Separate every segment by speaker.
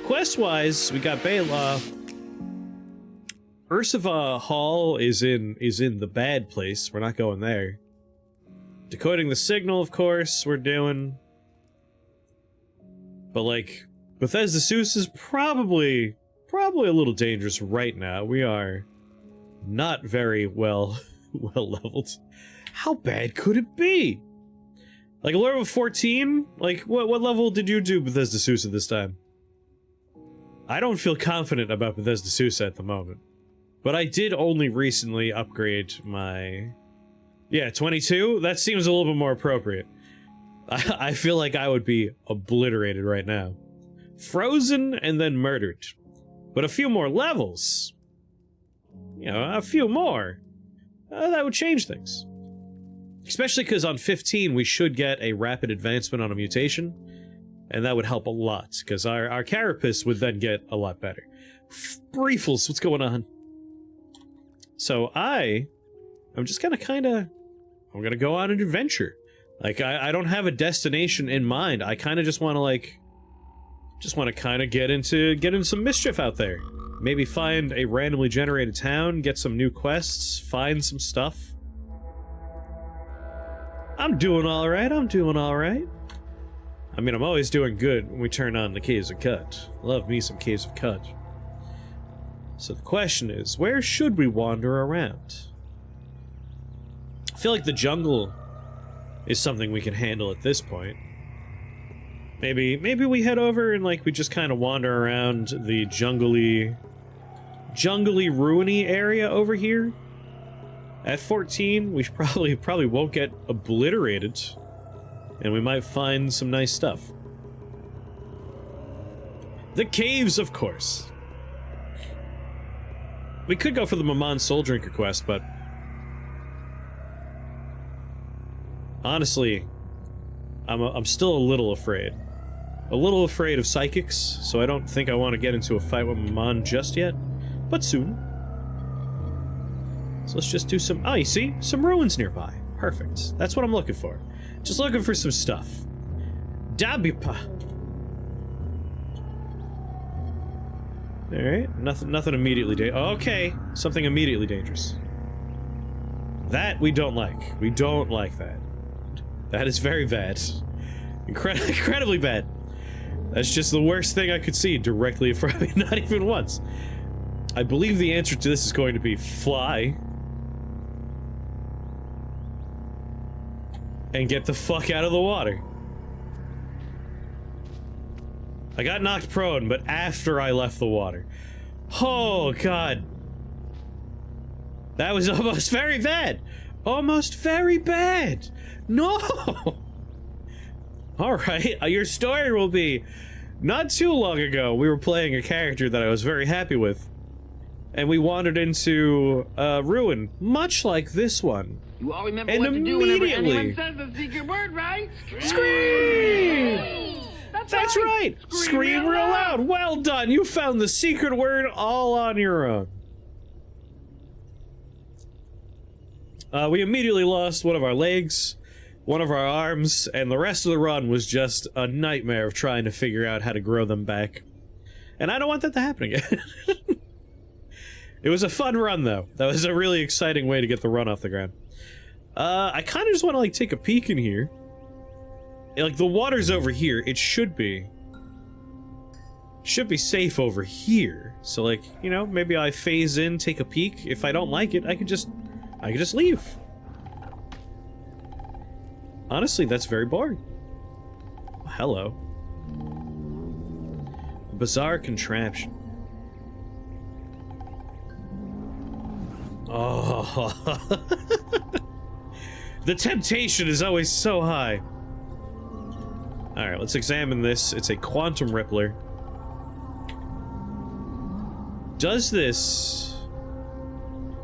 Speaker 1: quest-wise, we got Bela. Ursova Hall is in the bad place. We're not going there. Decoding the signal, of course, we're doing. But, like, Bethesda Seuss is probably a little dangerous right now. We are not very well leveled. How bad could it be? Like, a level of 14? Like, what level did you do Bethesda Seuss at this time? I don't feel confident about Bethesda Seuss at the moment. But I did only recently upgrade my... Yeah, 22? That seems a little bit more appropriate. I feel like I would be obliterated right now. Frozen and then murdered. But a few more levels. You know, a few more. That would change things. Especially because on 15 we should get a rapid advancement on a mutation. And that would help a lot, because our carapace would then get a lot better. Briefles, what's going on? So I'm just I'm gonna go on an adventure. Like, I don't have a destination in mind. I kind of just want to kind of get in some mischief out there. Maybe find a randomly generated town, get some new quests, find some stuff. I'm doing all right. I mean, I'm always doing good when we turn on the Caves of Cut. Love me some Caves of Cut. So the question is, where should we wander around? I feel like the jungle is something we can handle at this point. Maybe we head over and, like, we just kind of wander around the jungly, ruiny area over here. At 14, we probably won't get obliterated, and we might find some nice stuff. The caves, of course. We could go for the Maman Soul Drinker quest, but honestly, I'm still a little afraid. A little afraid of psychics, so I don't think I want to get into a fight with Maman just yet, but soon. So let's just do some... Oh, you see? Some ruins nearby. Perfect. That's what I'm looking for. Just looking for some stuff. Dabipa. Alright, nothing immediately okay, something immediately dangerous. That we don't like. We don't like that. That is very bad. Incredibly bad. That's just the worst thing I could see directly in front of me, not even once. I believe the answer to this is going to be fly. And get the fuck out of the water. I got knocked prone, but after I left the water. Oh, God. That was almost very bad. Almost very bad. No! Alright, your story will be... Not too long ago, we were playing a character that I was very happy with. And we wandered into a ruin, much like this one.
Speaker 2: You all remember
Speaker 1: and
Speaker 2: what to do whenever
Speaker 1: immediately...
Speaker 2: anyone says the secret word, right?
Speaker 1: Scream! That's right! Scream real loud! Well done! You found the secret word all on your own. We immediately lost one of our legs, one of our arms, and the rest of the run was just a nightmare of trying to figure out how to grow them back. And I don't want that to happen again. It was a fun run, though. That was a really exciting way to get the run off the ground. I kind of just want to, like, take a peek in here. Like, the water's over here. It should be safe over here. So, like, you know, maybe I phase in, take a peek. If I don't like it, I could just leave. Honestly, that's very boring. Oh, hello. A bizarre contraption. Oh. The temptation is always so high. Alright, let's examine this. It's a quantum rippler. Does this...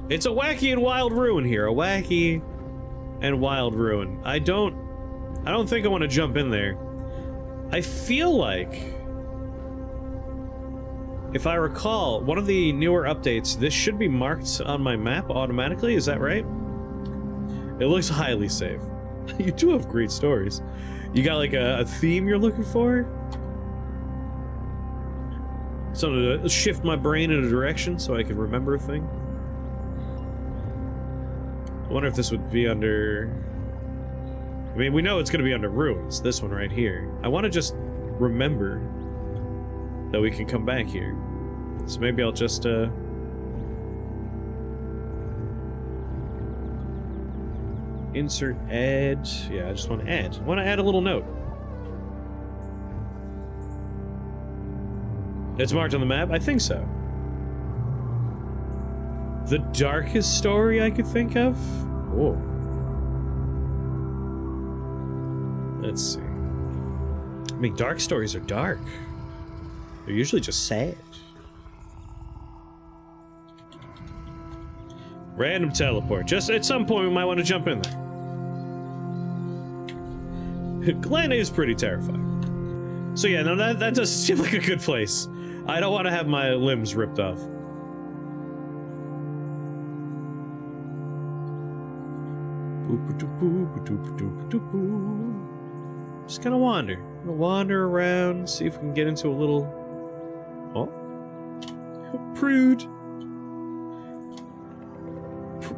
Speaker 1: It's a wacky and wild ruin here. A wacky and wild ruin. I don't think I want to jump in there. I feel like... If I recall, one of the newer updates, this should be marked on my map automatically, is that right? It looks highly safe. You do have great stories. You got like a theme you're looking for? Something to shift my brain in a direction so I can remember a thing. I wonder if this would be under... I mean, we know it's gonna be under ruins, this one right here. I want to just remember that we can come back here. So maybe I'll just, insert add. Yeah, I just want to add. I want to add a little note. It's marked on the map? I think so. The darkest story I could think of? Whoa. Let's see. I mean, dark stories are dark. They're usually just sad. Random teleport. Just at some point we might want to jump in there. Glen is pretty terrifying. So yeah, no, that does seem like a good place. I don't want to have my limbs ripped off. Just gonna wander. Gonna wander around, see if we can get into a little... Oh? Prude.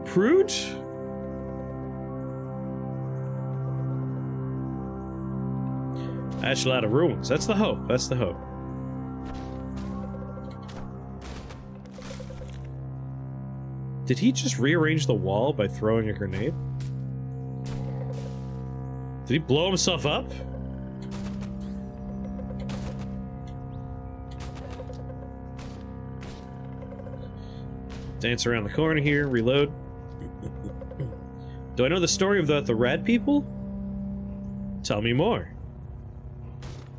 Speaker 1: Prude? Actually, a lot of ruins. That's the hope. That's the hope. Did he just rearrange the wall by throwing a grenade? Did he blow himself up? Dance around the corner here, reload. Do I know the story of the rat people? Tell me more.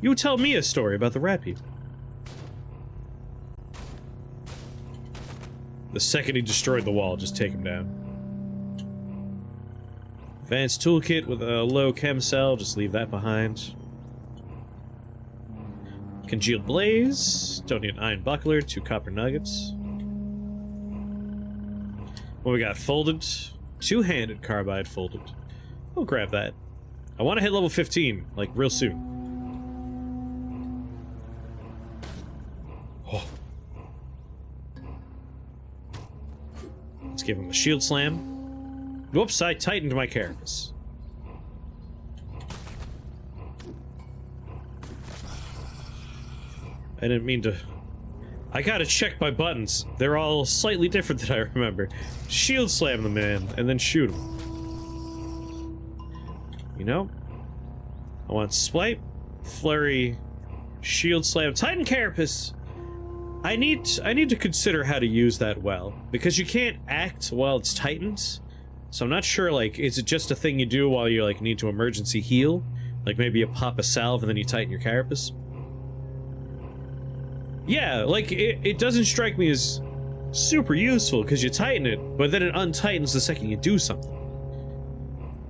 Speaker 1: You tell me a story about the rat people. The second he destroyed the wall, just take him down. Advanced toolkit with a low chem cell, just leave that behind. Congealed blaze, don't need an iron buckler, 2 copper nuggets. What we got? Folded, 2-handed carbide folded. We'll grab that. I want to hit level 15, like real soon. Oh. Let's give him a shield slam. Whoops, I tightened my carapace. I didn't mean to... I gotta check my buttons. They're all slightly different than I remember. Shield slam the man, and then shoot him. You know? I want swipe, flurry, shield slam, tighten carapace. I need to consider how to use that well, because you can't act while it's tightened. So I'm not sure, like, is it just a thing you do while you, like, need to emergency heal? Like, maybe you pop a salve and then you tighten your carapace? Yeah, like, it doesn't strike me as super useful, because you tighten it, but then it untightens the second you do something.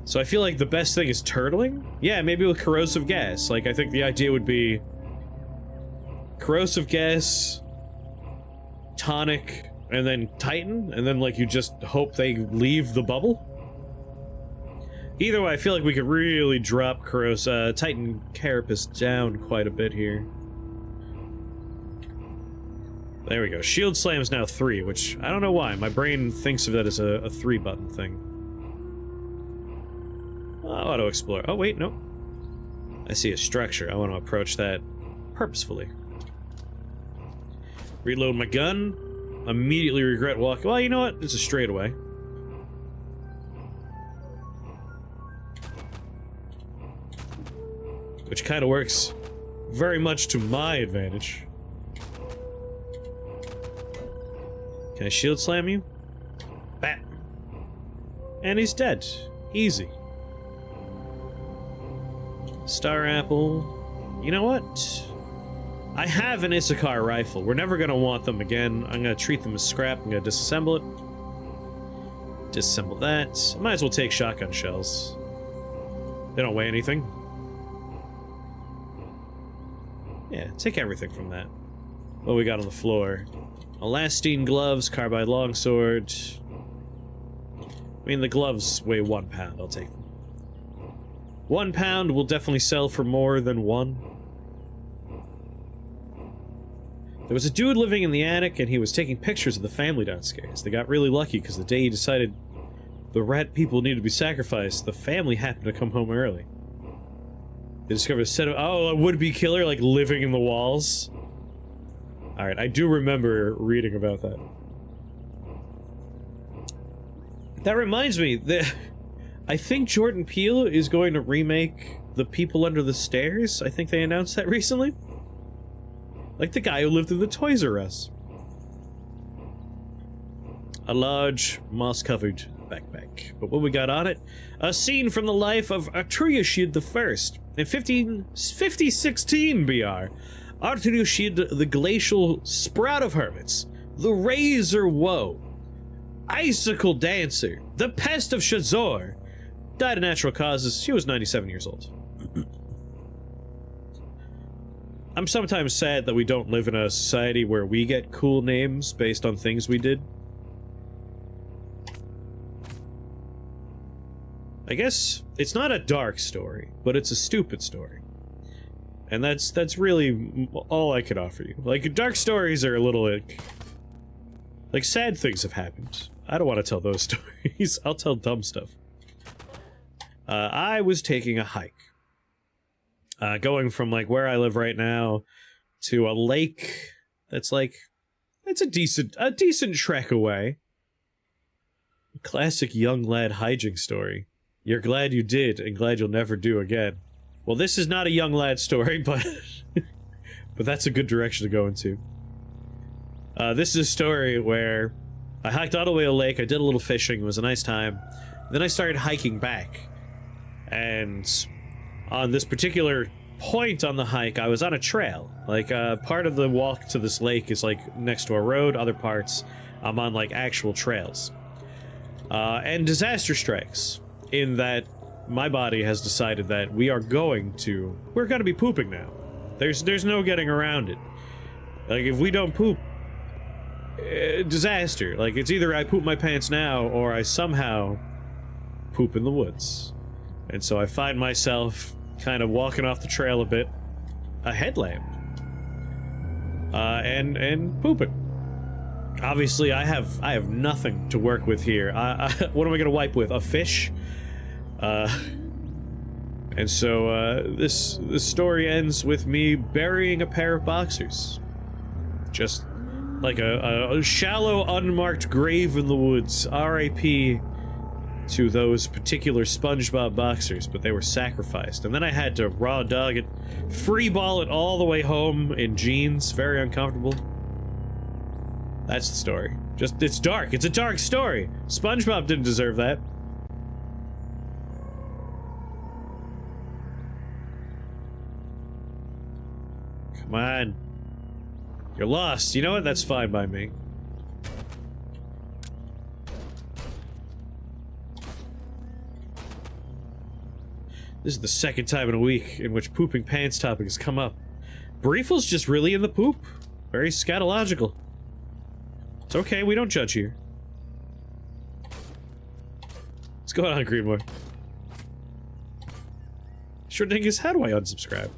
Speaker 1: So I feel like the best thing is turtling? Yeah, maybe with corrosive gas. Like, I think the idea would be... corrosive gas... tonic... and then tighten, and then, like, you just hope they leave the bubble? Either way, I feel like we could really drop tighten carapace down quite a bit here. There we go. Shield slam is now 3, which I don't know why. My brain thinks of that as a 3-button thing. Auto explore. Oh, wait, no. I see a structure. I want to approach that purposefully. Reload my gun. Immediately regret walking. Well, you know what? It's a straightaway. Which kind of works very much to my advantage. Can I shield slam you? Bat. And he's dead. Easy. Star apple. You know what? I have an Issachar rifle. We're never gonna want them again. I'm gonna treat them as scrap. I'm gonna disassemble it. Disassemble that. I might as well take shotgun shells. They don't weigh anything. Yeah, take everything from that. What we got on the floor? Elastine gloves, carbide longsword. I mean, the gloves weigh 1 pound. I'll take them. 1 pound will definitely sell for more than 1. There was a dude living in the attic, and he was taking pictures of the family downstairs. They got really lucky, because the day he decided the rat people needed to be sacrificed, the family happened to come home early. They discovered a set of... Oh, a would-be killer, like, living in the walls. Alright, I do remember reading about that. That reminds me, that I think Jordan Peele is going to remake The People Under the Stairs. I think they announced that recently. Like the guy who lived in the Toys R Us. A large, moss-covered backpack. But what we got on it? A scene from the life of Armadillo I. In 5016 BR, Armadillo, the glacial sprout of hermits, the razor woe, icicle dancer, the pest of Shazor, died of natural causes. She was 97 years old. I'm sometimes sad that we don't live in a society where we get cool names based on things we did. I guess it's not a dark story, but it's a stupid story. And that's really all I could offer you. Like, dark stories are a little, like sad things have happened. I don't want to tell those stories. I'll tell dumb stuff. I was taking a hike. Going from, like, where I live right now to a lake that's, like, it's a decent trek away. Classic young lad hijink story. You're glad you did, and glad you'll never do again. Well, this is not a young lad story, but but that's a good direction to go into. This is a story where I hiked all the way to a lake, I did a little fishing, it was a nice time. Then I started hiking back. And on this particular point on the hike, I was on a trail. Like, part of the walk to this lake is, like, next to a road, other parts, I'm on, like, actual trails. And disaster strikes, in that my body has decided that we're gonna be pooping now. There's no getting around it. Like, if we don't poop, disaster. Like, it's either I poop my pants now, or I somehow poop in the woods. And so I find myself kind of walking off the trail a bit, a headlamp, and pooping. Obviously, I have nothing to work with here. What am I gonna wipe with? A fish? And so this story ends with me burying a pair of boxers, just like a shallow, unmarked grave in the woods. R.I.P. to those particular SpongeBob boxers, but they were sacrificed. And then I had to raw dog it, free ball it all the way home in jeans, very uncomfortable. That's the story. Just, it's dark. It's a dark story. SpongeBob didn't deserve that. Come on. You're lost. You know what? That's fine by me. This is the second time in a week in which pooping pants topic has come up. Briefle's just really in the poop. Very scatological. It's okay, we don't judge here. What's going on, Greenwood? Sure dingus, how do I unsubscribe?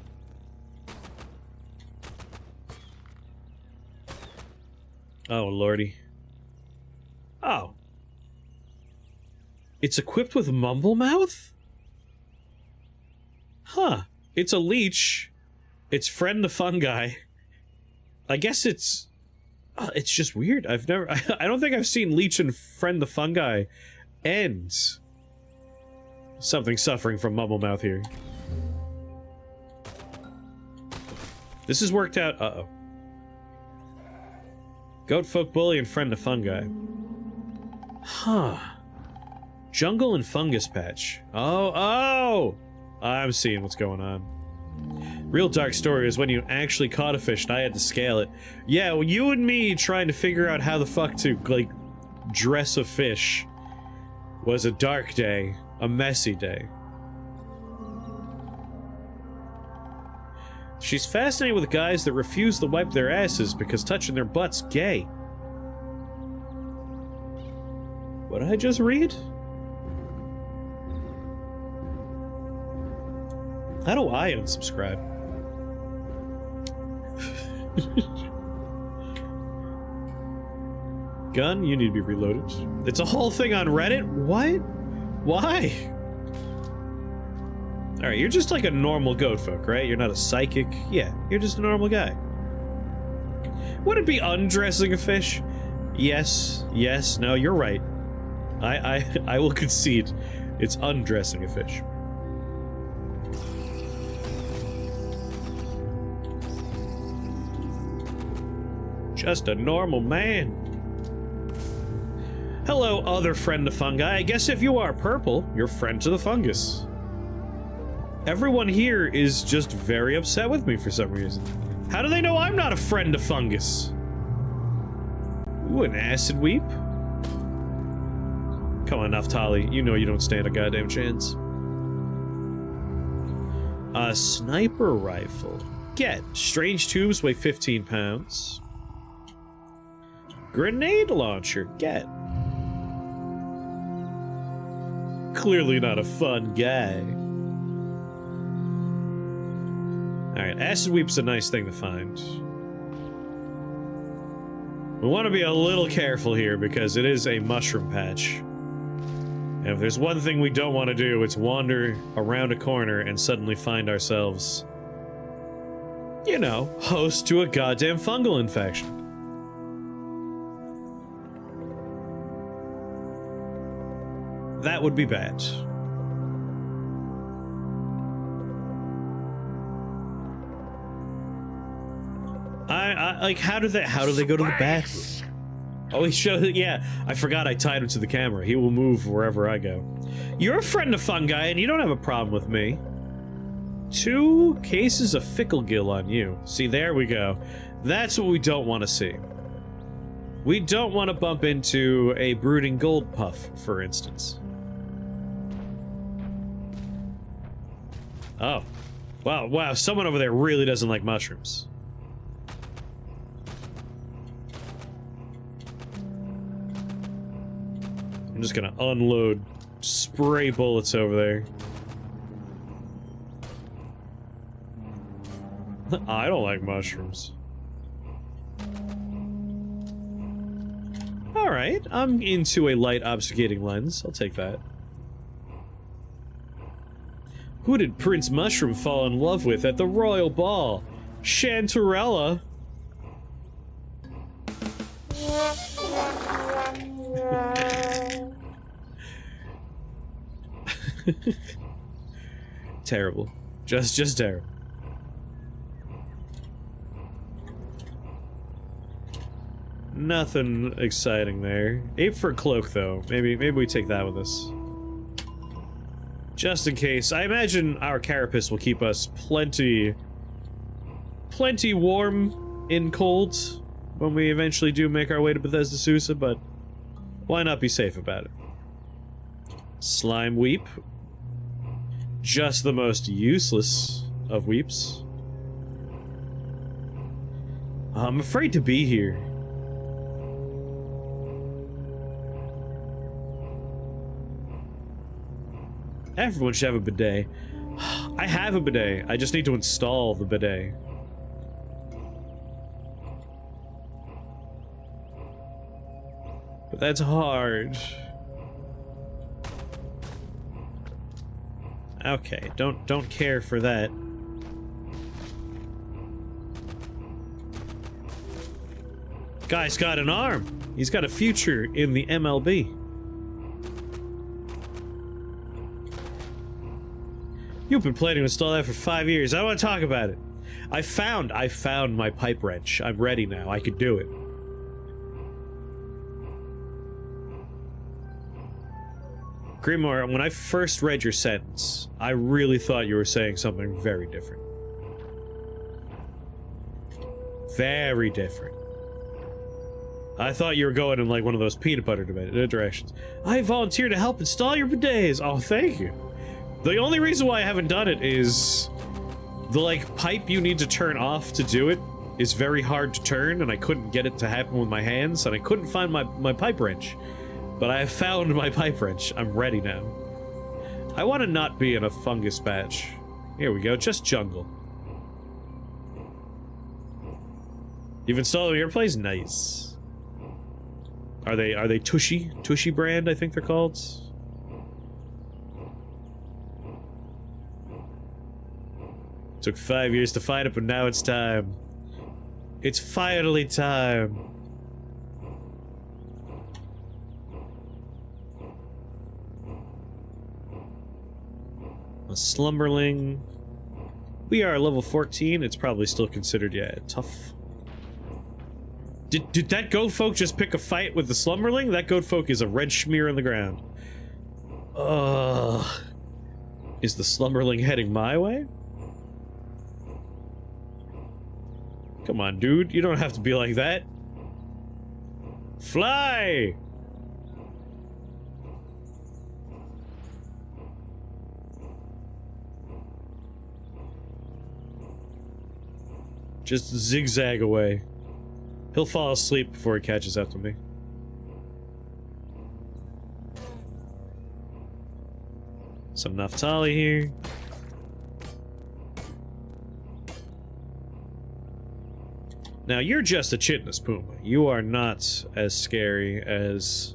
Speaker 1: Oh, lordy. Oh. It's equipped with mumble mouth? Huh. It's a leech. It's friend the fungi. I guess it's just weird. I don't think I've seen leech and friend the fungi and something suffering from mumble mouth here. This has worked out. Uh-oh. Goat folk bully and friend the fungi. Huh. Jungle and fungus patch. Oh! I'm seeing what's going on. Real dark story is when you actually caught a fish and I had to scale it. Yeah, well, you and me trying to figure out how the fuck to, like, dress a fish was a dark day. A messy day. She's fascinated with guys that refuse to wipe their asses because touching their butt's gay. What did I just read? How do I unsubscribe? Gun, you need to be reloaded. It's a whole thing on Reddit? What? Why? Alright, you're just like a normal goat folk, right? You're not a psychic. Yeah, you're just a normal guy. Would it be undressing a fish? Yes, yes, no, you're right. I will concede. It's undressing a fish. Just a normal man. Hello, other friend of fungi. I guess if you are purple, you're friend to the fungus. Everyone here is just very upset with me for some reason. How do they know I'm not a friend of fungus? Ooh, an acid weep? Come on, Naftali. You know you don't stand a goddamn chance. A sniper rifle. Get. Strange tubes weigh 15 pounds. Grenade launcher. Get. Clearly not a fun guy. Alright, acid weep's a nice thing to find. We want to be a little careful here because it is a mushroom patch. And if there's one thing we don't want to do, it's wander around a corner and suddenly find ourselves, you know, host to a goddamn fungal infection. That would be bad. I like, how do they go to the bathroom? Oh, he showed it. Yeah, I forgot I tied him to the camera. He will move wherever I go. You're a friend of fungi, and you don't have a problem with me. 2 cases of fickle gill on you. See, there we go. That's what we don't want to see. We don't want to bump into a brooding gold puff, for instance. Oh. Wow, someone over there really doesn't like mushrooms. I'm just gonna unload spray bullets over there. I don't like mushrooms. Alright, I'm into a light obfuscating lens. I'll take that. Who did Prince Mushroom fall in love with at the royal ball? Chantarella? Terrible. Just terrible. Nothing exciting there. Ape for a cloak, though. Maybe we take that with us. Just in case. I imagine our carapace will keep us plenty warm in cold when we eventually do make our way to Bethesda Susa, but why not be safe about it? Slime weep. Just the most useless of weeps. I'm afraid to be here. Everyone should have a bidet. I have a bidet. I just need to install the bidet. But that's hard. Okay, don't care for that. Guy's got an arm. He's got a future in the MLB. You've been planning to install that for 5 years. I want to talk about it. I found my pipe wrench. I'm ready now. I could do it. Grimoire, when I first read your sentence, I really thought you were saying something very different. Very different. I thought you were going in like one of those peanut butter directions. I volunteer to help install your bidets. Oh, thank you. The only reason why I haven't done it is the like pipe you need to turn off to do it is very hard to turn, and I couldn't get it to happen with my hands, and I couldn't find my pipe wrench. But I have found my pipe wrench. I'm ready now. I want to not be in a fungus patch. Here we go, just jungle. You've installed your place? Nice. Are they Tushy? Tushy brand, I think they're called. Took 5 years to find it, but now it's time. It's finally time. A slumberling. We are level 14. It's probably still considered, yeah, tough. Did that goat folk just pick a fight with the slumberling? That goat folk is a red smear on the ground. Is the slumberling heading my way? Come on, dude. You don't have to be like that. Fly! Just zigzag away. He'll fall asleep before he catches up to me. Some Naphtali here. Now, you're just a chitinous puma. You are not as scary as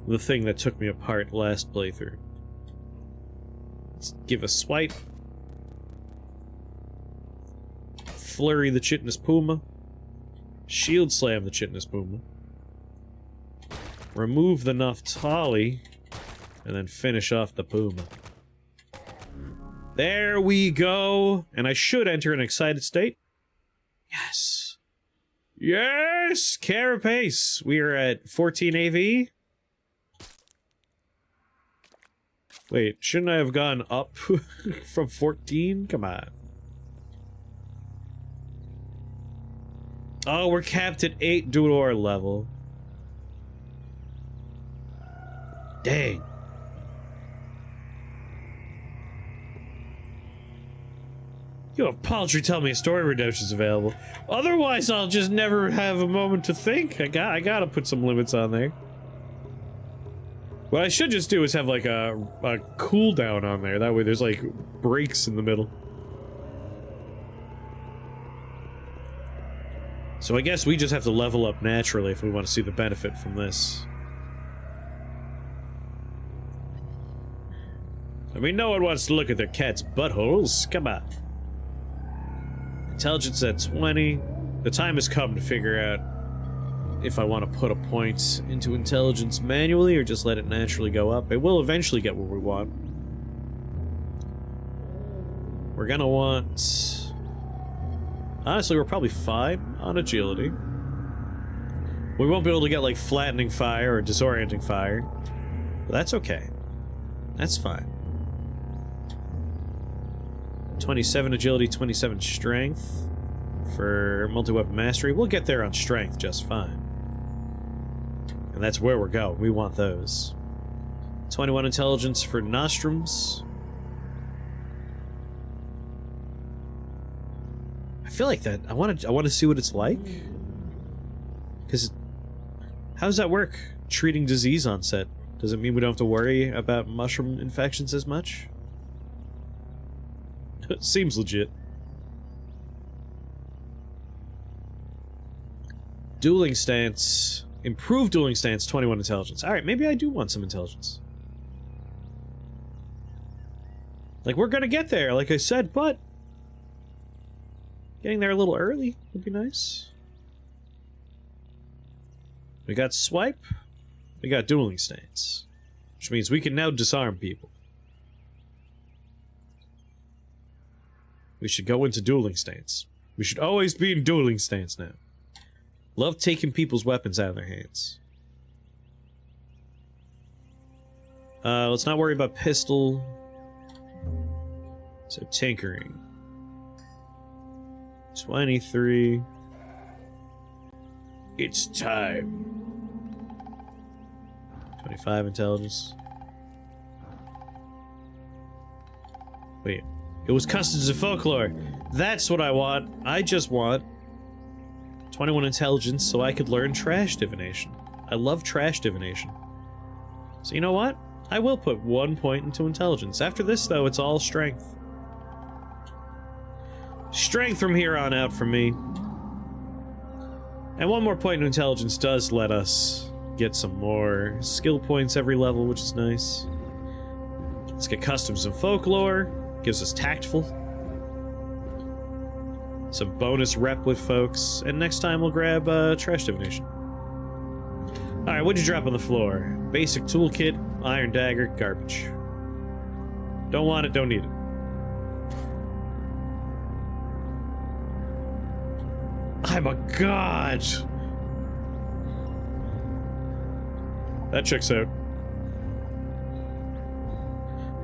Speaker 1: the thing that took me apart last playthrough. Let's give a swipe. Flurry the chitinous puma. Shield slam the chitinous puma. Remove the Naphtali. And then finish off the puma. There we go. And I should enter an excited state. Yes. Yes! Carapace! We are at 14 AV. Wait, shouldn't I have gone up from 14? Come on. Oh, we're capped at 8 due to our level. Dang. You have Paltry tell me a story redemption's available. Otherwise, I'll just never have a moment to think. I gotta put some limits on there. What I should just do is have like a cooldown on there. That way there's like breaks in the middle. So I guess we just have to level up naturally if we want to see the benefit from this. I mean, no one wants to look at their cat's buttholes. Come on. Intelligence at 20. The time has come to figure out if I want to put a point into intelligence manually or just let it naturally go up. It will eventually get what we want. We're gonna want... Honestly, we're probably fine on agility. We won't be able to get, like, flattening fire or disorienting fire. But that's okay. That's fine. 27 agility, 27 strength for multi-weapon mastery. We'll get there on strength just fine. And that's where we're going. We want those. 21 intelligence for nostrums. I feel like that. I want to see what it's like. Because how does that work? Treating disease onset. Does it mean we don't have to worry about mushroom infections as much? Seems legit. Dueling stance. Improved dueling stance, 21 intelligence. Alright, maybe I do want some intelligence. Like, we're gonna get there, like I said, but... getting there a little early would be nice. We got swipe. We got dueling stance. Which means we can now disarm people. We should go into dueling stance. We should always be in dueling stance now. Love taking people's weapons out of their hands. Let's not worry about pistol. So tinkering. 23. It's time. 25 intelligence. Wait. It was customs of folklore. That's what I want. I just want 21 intelligence so I could learn trash divination. I love trash divination. So you know what? I will put 1 point into intelligence. After this, though, it's all strength. Strength from here on out for me. And 1 more point into intelligence does let us get some more skill points every level, which is nice. Let's get customs and folklore. Gives us tactful. Some bonus rep with folks. And next time we'll grab trash divination. Alright, what'd you drop on the floor? Basic toolkit, iron dagger, garbage. Don't want it, don't need it. I'm a god! That checks out.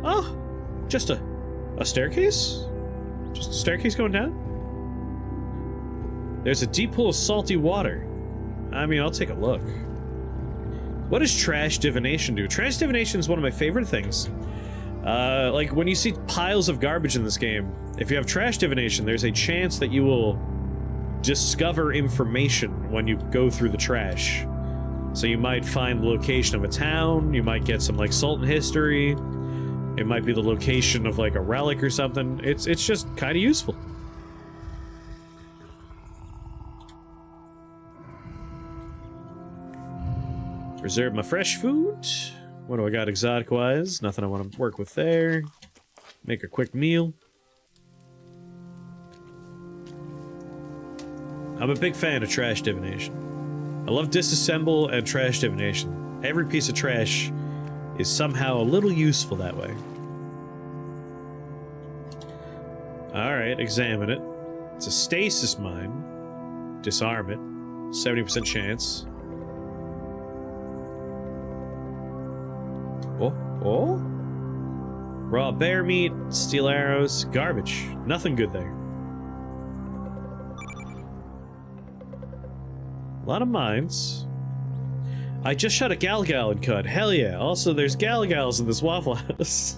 Speaker 1: Oh! Just a staircase? Just a staircase going down? There's a deep pool of salty water. I mean, I'll take a look. What does trash divination do? Trash divination is one of my favorite things. Like, when you see piles of garbage in this game, if you have trash divination, there's a chance that you will discover information when you go through the trash. So you might find the location of a town, you might get some, like, Sultan history, it might be the location of, like, a relic or something. It's just kind of useful. Preserve my fresh food. What do I got exotic-wise? Nothing I want to work with there. Make a quick meal. I'm a big fan of trash divination. I love disassemble and trash divination. Every piece of trash is somehow a little useful that way. Alright, examine it. It's a stasis mine. Disarm it. 70% chance. Oh? Raw bear meat, steel arrows, garbage. Nothing good there. A lot of mines. I just shot a galgal and cut. Hell yeah. Also, there's galgals in this Waffle House.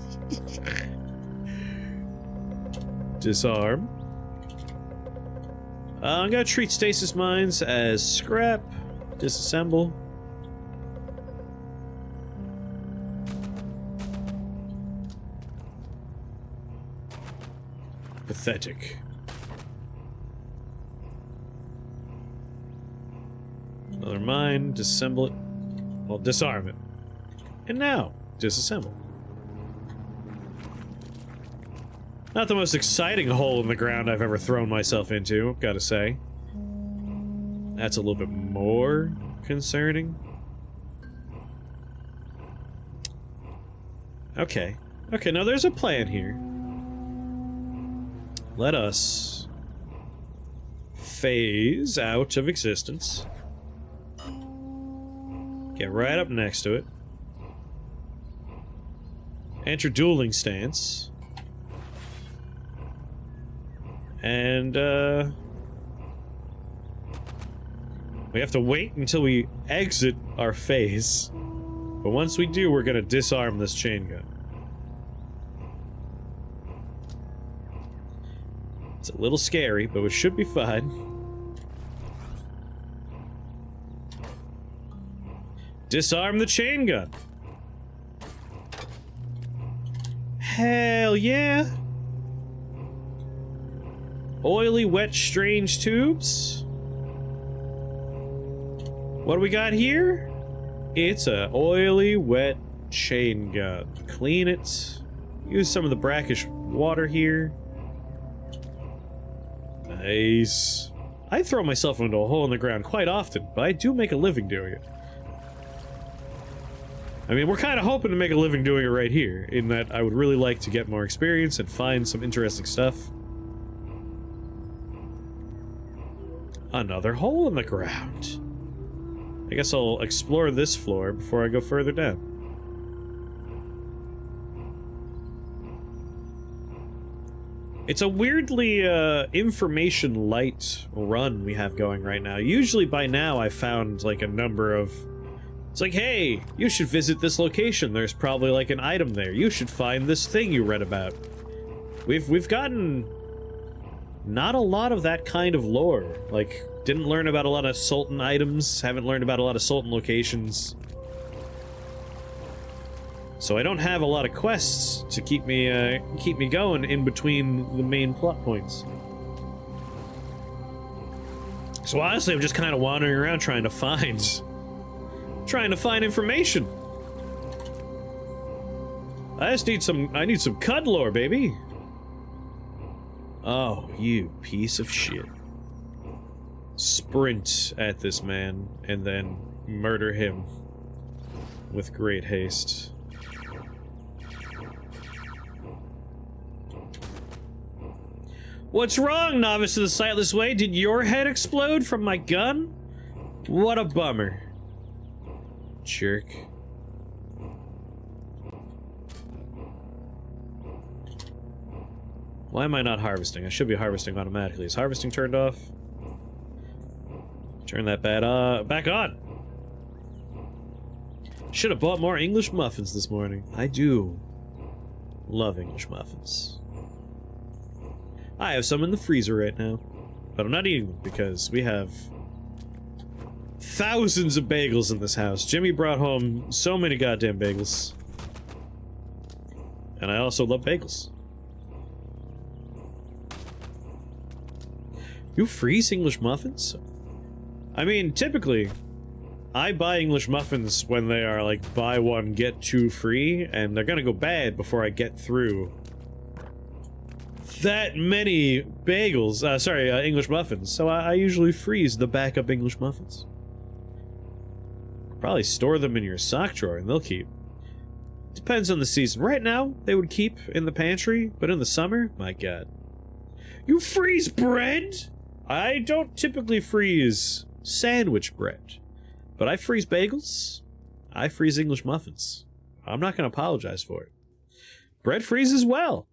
Speaker 1: Disarm. I'm gonna treat stasis mines as scrap. Disassemble. Pathetic. Another mine, disassemble it. Well, disarm it. And now, disassemble. Not the most exciting hole in the ground I've ever thrown myself into, gotta say. That's a little bit more concerning. Okay. Okay, now there's a plan here. Let us phase out of existence. Get right up next to it. Enter dueling stance. And, we have to wait until we exit our phase. But once we do, we're gonna disarm this chain gun. It's a little scary, but it should be fine. Disarm the chain gun. Hell yeah. Oily, wet, strange tubes. What do we got here? It's a oily, wet chain gun. Clean it. Use some of the brackish water here. Nice. I throw myself into a hole in the ground quite often, but I do make a living doing it. I mean, we're kind of hoping to make a living doing it right here, in that I would really like to get more experience and find some interesting stuff. Another hole in the ground. I guess I'll explore this floor before I go further down. It's a weirdly, information light run we have going right now. Usually by now I've found, like, a number of... It's like, hey, you should visit this location. There's probably, like, an item there. You should find this thing you read about. We've gotten not a lot of that kind of lore. Like, didn't learn about a lot of Sultan items, haven't learned about a lot of Sultan locations. So I don't have a lot of quests to keep me going in between the main plot points. So honestly, I'm just kind of wandering around trying to find Trying to find information. I just need I need some cud lore, baby. Oh, you piece of shit. Sprint at this man, and then murder him with great haste. What's wrong, novice of the Sightless Way? Did your head explode from my gun? What a bummer. Jerk. Why am I not harvesting? I should be harvesting automatically. Is harvesting turned off? Turn that back on! Should have bought more English muffins this morning. I do love English muffins. I have some in the freezer right now, but I'm not eating them because we have thousands of bagels in this house. Jimmy brought home so many goddamn bagels. And I also love bagels. You freeze English muffins? I mean, typically, I buy English muffins when they are like buy one, get two free, and they're gonna go bad before I get through that many bagels, English muffins. So I usually freeze the backup English muffins. Probably store them in your sock drawer and they'll keep. Depends on the season. Right now, they would keep in the pantry, but in the summer, my god. You freeze bread? I don't typically freeze sandwich bread, but I freeze bagels. I freeze English muffins. I'm not going to apologize for it. Bread freezes well.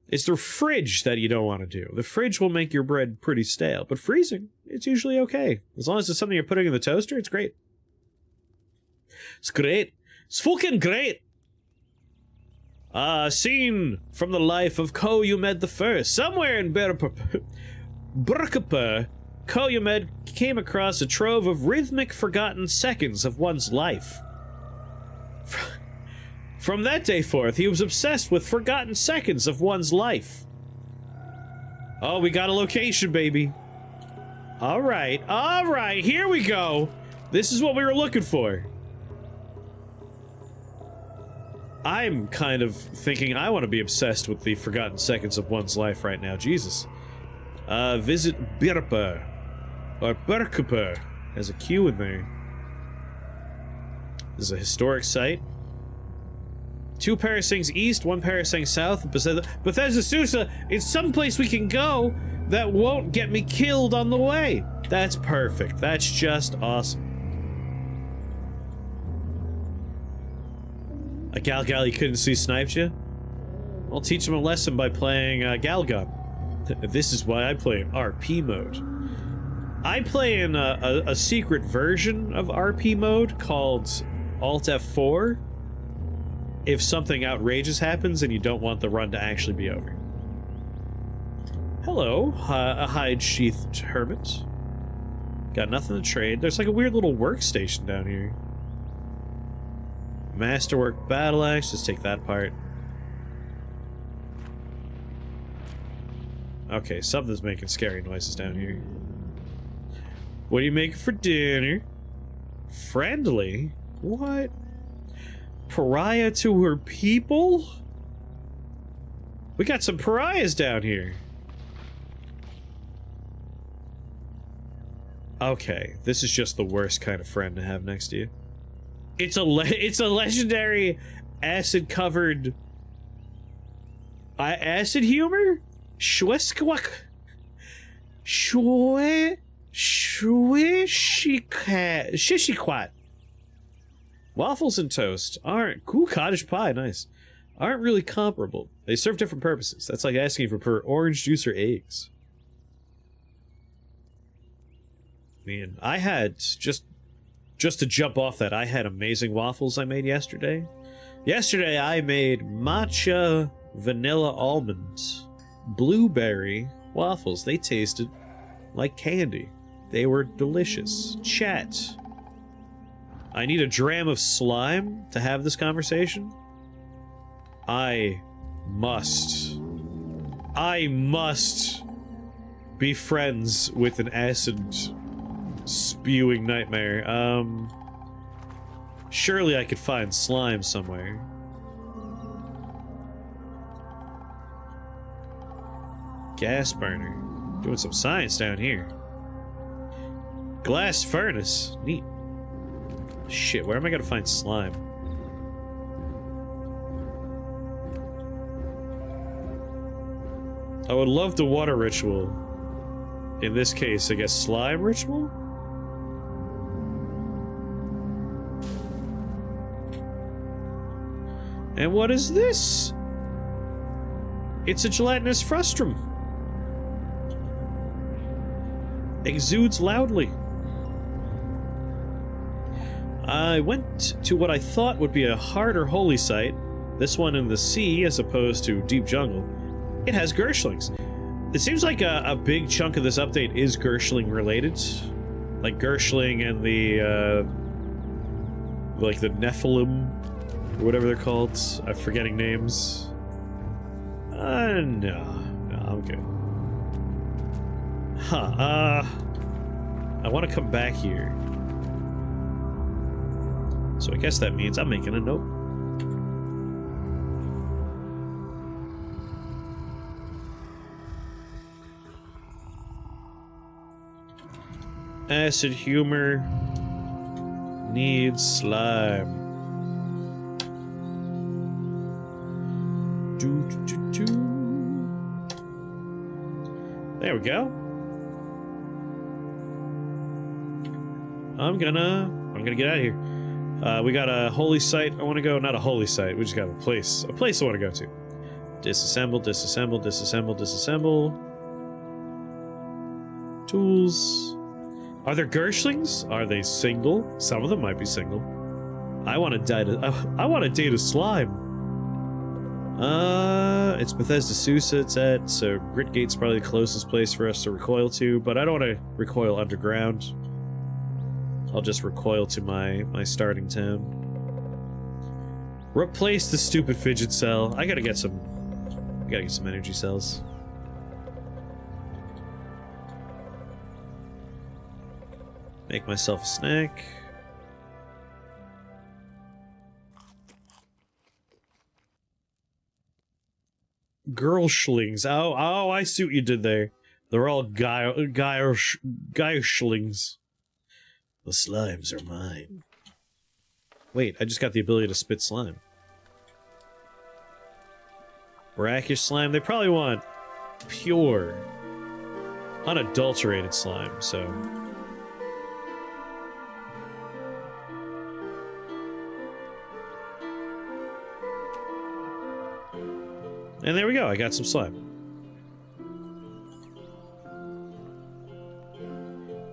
Speaker 1: It's the fridge that you don't want to do. The fridge will make your bread pretty stale, but freezing, it's usually okay. As long as it's something you're putting in the toaster, it's great. It's great. It's fucking great. Scene from the life of Koyumed the First. Somewhere in Burkapur, Koyumed came across a trove of rhythmic forgotten seconds of one's life. From that day forth, he was obsessed with forgotten seconds of one's life. Oh, we got a location, baby. Alright, here we go. This is what we were looking for. I'm kind of thinking I want to be obsessed with the forgotten seconds of one's life right now. Jesus. Visit Birpa. Or Burkapur. Has a Q in there. This is a historic site. 2 parasangs east, 1 parasang south. Bethesda Susa, it's someplace we can go that won't get me killed on the way. That's perfect. That's just awesome. A Galgal you couldn't see sniped you? I'll teach him a lesson by playing Galgun. This is why I play in RP mode. I play in a secret version of RP mode called Alt F4 if something outrageous happens and you don't want the run to actually be over. Hello, a hide-sheathed hermit. Got nothing to trade. There's like a weird little workstation down here. Masterwork battle axe, just take that part. Okay, something's making scary noises down here. What do you make for dinner? Friendly? What? Pariah to her people? We got some pariahs down here. Okay, this is just the worst kind of friend to have next to you. It's a legendary acid-covered acid humor? Shwiskwak. Shishikwat. Waffles and toast aren't cool. Cottage pie, nice. Aren't really comparable. They serve different purposes. That's like asking for orange juice or eggs. Man, I had just to jump off that. I had amazing waffles I made yesterday. Yesterday I made matcha vanilla almond blueberry waffles. They tasted like candy. They were delicious. Chat. I need a dram of slime to have this conversation. I must be friends with an acid spewing nightmare. Surely I could find slime somewhere. Gas burner. Doing some science down here. Glass furnace. Neat. Shit, where am I gonna find slime? I would love the water ritual. In this case, I guess slime ritual? And what is this? It's a gelatinous frustrum. Exudes loudly. I went to what I thought would be a harder holy site, this one in the sea as opposed to deep jungle. It has Gershlings. It seems like a big chunk of this update is Gershling related. Like Gershling and the, like the Nephilim, or whatever they're called. I'm forgetting names. No, I'm good. Huh, I want to come back here. So I guess that means I'm making a note. Acid humor needs slime. There we go. I'm gonna get out of here. We got a holy site I want to go. Not a holy site. We just got a place I want to go to. Disassemble, disassemble, disassemble, disassemble. Tools. Are there Gershlings? Are they single? Some of them might be single. I want to date a slime. It's Bethesda Susa it's at, so Gritgate's probably the closest place for us to recoil to, but I don't want to recoil underground. I'll just recoil to my starting town. Replace the stupid fidget cell. I gotta get some energy cells. Make myself a snack. Girlshlings. Oh, I see what you did there. They're all Geirlings. The slimes are mine. Wait, I just got the ability to spit slime. Brackish slime. They probably want pure, unadulterated slime, so... And there we go, I got some slime.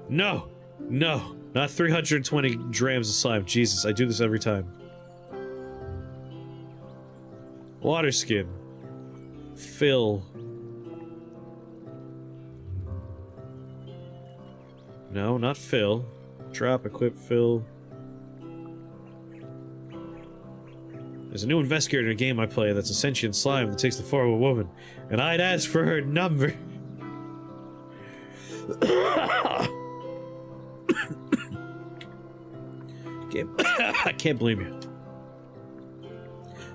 Speaker 1: No! No! Not 320 drams of slime. Jesus, I do this every time. Water skin. Fill. No, not fill. Drop, equip, fill. There's a new investigator in a game I play that's a sentient slime that takes the form of a woman, and I'd ask for her number. I can't blame you.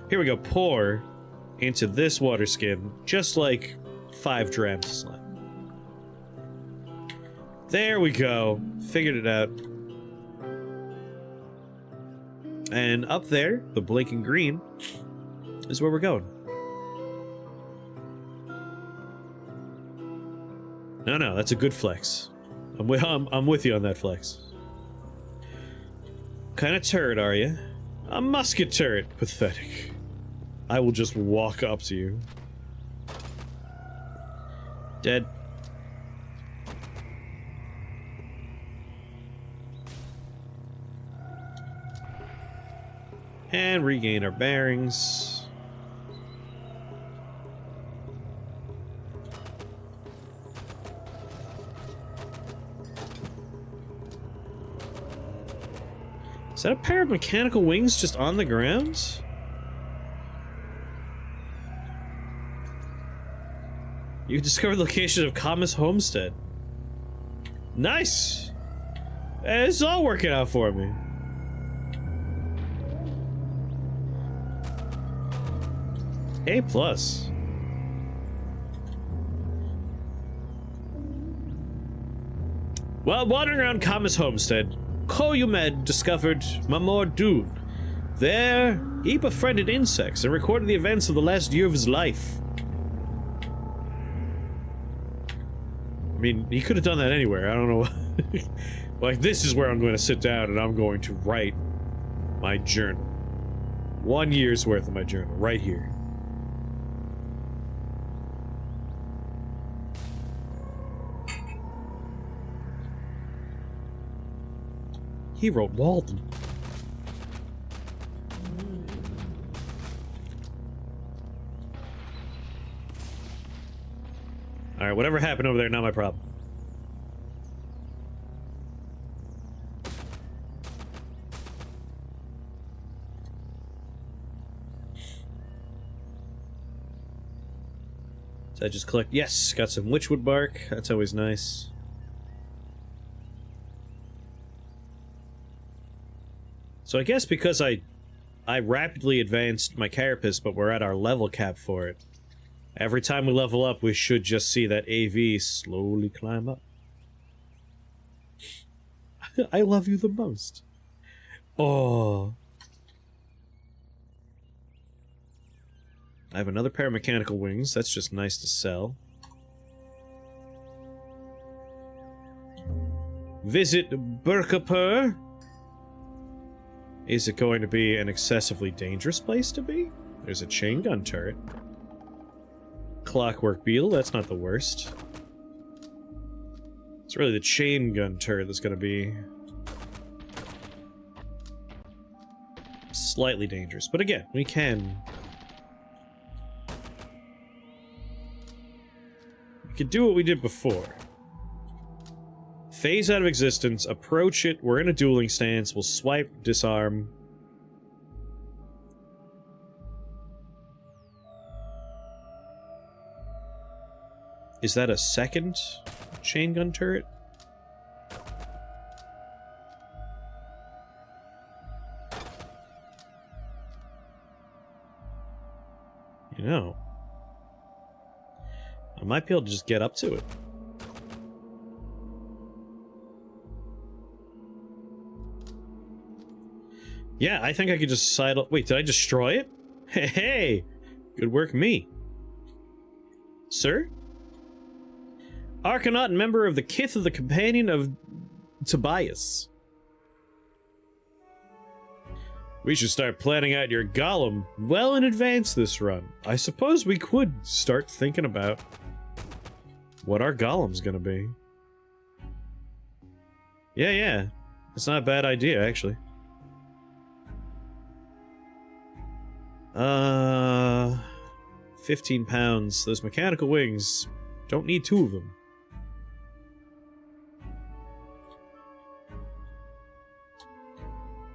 Speaker 1: Here we go. Pour into this water skin just like 5 drams of slime. There we go. Figured it out. And up there, the blinking green, is where we're going. No, that's a good flex. I'm with you on that flex. Kind of turret are you? A musket turret. Pathetic. I will just walk up to you. Dead. And regain our bearings. Is that a pair of mechanical wings just on the ground? You discovered the location of Kama's homestead. Nice! It's all working out for me. A plus. While wandering around Kama's homestead, Koyumed discovered Mamor Dune. There, he befriended insects and recorded the events of the last year of his life. I mean, he could have done that anywhere. I don't know. Like, this is where I'm going to sit down and I'm going to write my journal. 1 year's worth of my journal, right here. He wrote Walden. Alright, whatever happened over there, not my problem. So I just collect... Yes! Got some witchwood bark. That's always nice. So I guess because I rapidly advanced my carapace, but we're at our level cap for it. Every time we level up, we should just see that AV slowly climb up. I love you the most. Oh. I have another pair of mechanical wings. That's just nice to sell. Visit Burkapur. Is it going to be an excessively dangerous place to be? There's a chain gun turret. Clockwork beetle, that's not the worst. It's really the chain gun turret that's going to be slightly dangerous. But again, we can do what we did before. Phase out of existence, approach it, we're in a dueling stance, we'll swipe, disarm. Is that a second chain gun turret? You know, I might be able to just get up to it. Yeah, I think I could just sidle... Wait, did I destroy it? Hey, hey! Good work, me. Sir? Arcanaut and member of the Kith of the Companion of Tobias. We should start planning out your golem well in advance this run. I suppose we could start thinking about what our golem's gonna be. Yeah. It's not a bad idea, actually. 15 pounds. Those mechanical wings. Don't need 2 of them.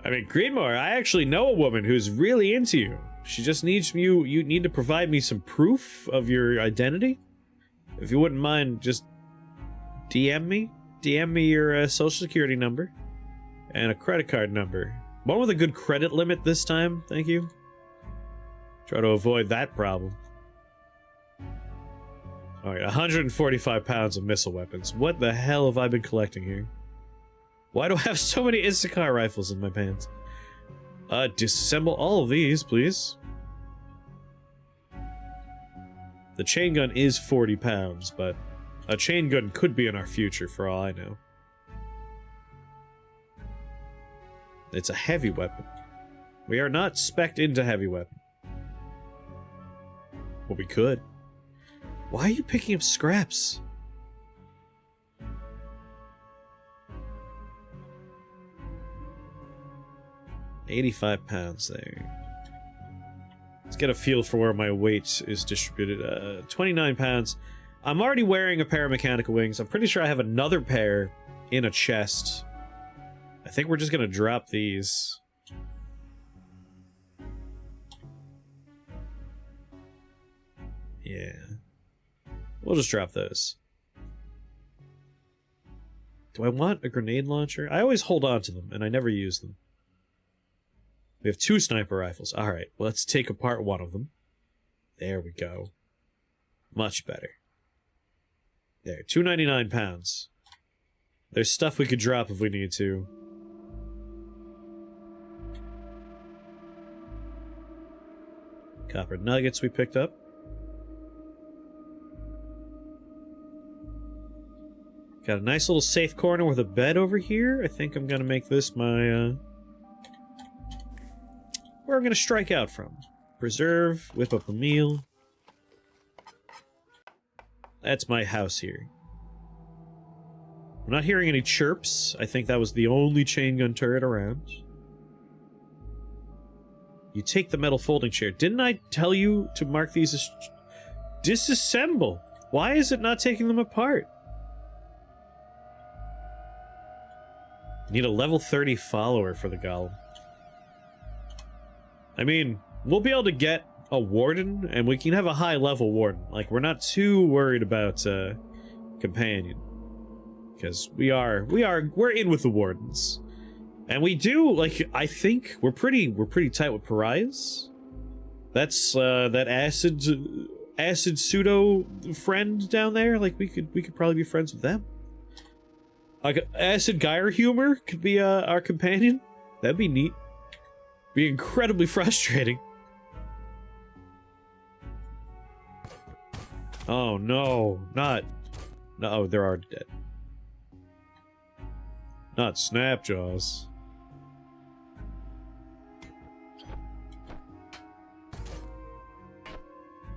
Speaker 1: I mean, Greenmore, I actually know a woman who's really into you. She just needs you need to provide me some proof of your identity. If you wouldn't mind, just DM me. DM me your social security number. And a credit card number. One with a good credit limit this time, thank you. Try to avoid that problem. Alright, 145 pounds of missile weapons. What the hell have I been collecting here? Why do I have so many Issacar rifles in my pants? Disassemble all of these, please. The chain gun is 40 pounds, but a chain gun could be in our future for all I know. It's a heavy weapon. We are not spec'd into heavy weapon. Well, we could. Why are you picking up scraps? £85 there. Let's get a feel for where my weight is distributed. 29 pounds. I'm already wearing a pair of mechanical wings. I'm pretty sure I have another pair in a chest. I think we're just gonna drop these. Yeah. We'll just drop those. Do I want a grenade launcher? I always hold on to them, and I never use them. We have 2 sniper rifles. Alright, let's take apart one of them. There we go. Much better. There, 299 pounds. There's stuff we could drop if we need to. Copper nuggets we picked up. Got a nice little safe corner with a bed over here. I think I'm gonna make this my, where I'm gonna strike out from. Preserve, whip up a meal. That's my house here. I'm not hearing any chirps. I think that was the only chain gun turret around. You take the metal folding chair. Didn't I tell you to mark these as... Disassemble! Why is it not taking them apart? Need a level 30 follower for the golem. I mean, we'll be able to get a warden, and we can have a high level warden. Like, we're not too worried about companion, because we're in with the wardens, and we do, like, I think we're pretty tight with pariahs. That's that acid pseudo friend down there. Like, we could probably be friends with them. Like, acid gyre humor could be our companion. That'd be neat. Be incredibly frustrating. Oh no, not... No, they're already dead. Not Snapjaws.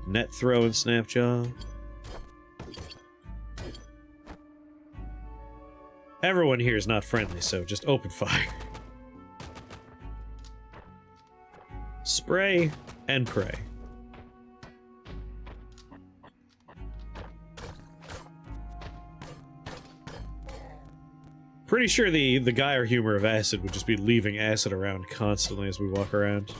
Speaker 1: Net throw and Snapjaw. Everyone here is not friendly, so just open fire. Spray and pray. Pretty sure the gyre humor of acid would just be leaving acid around constantly as we walk around.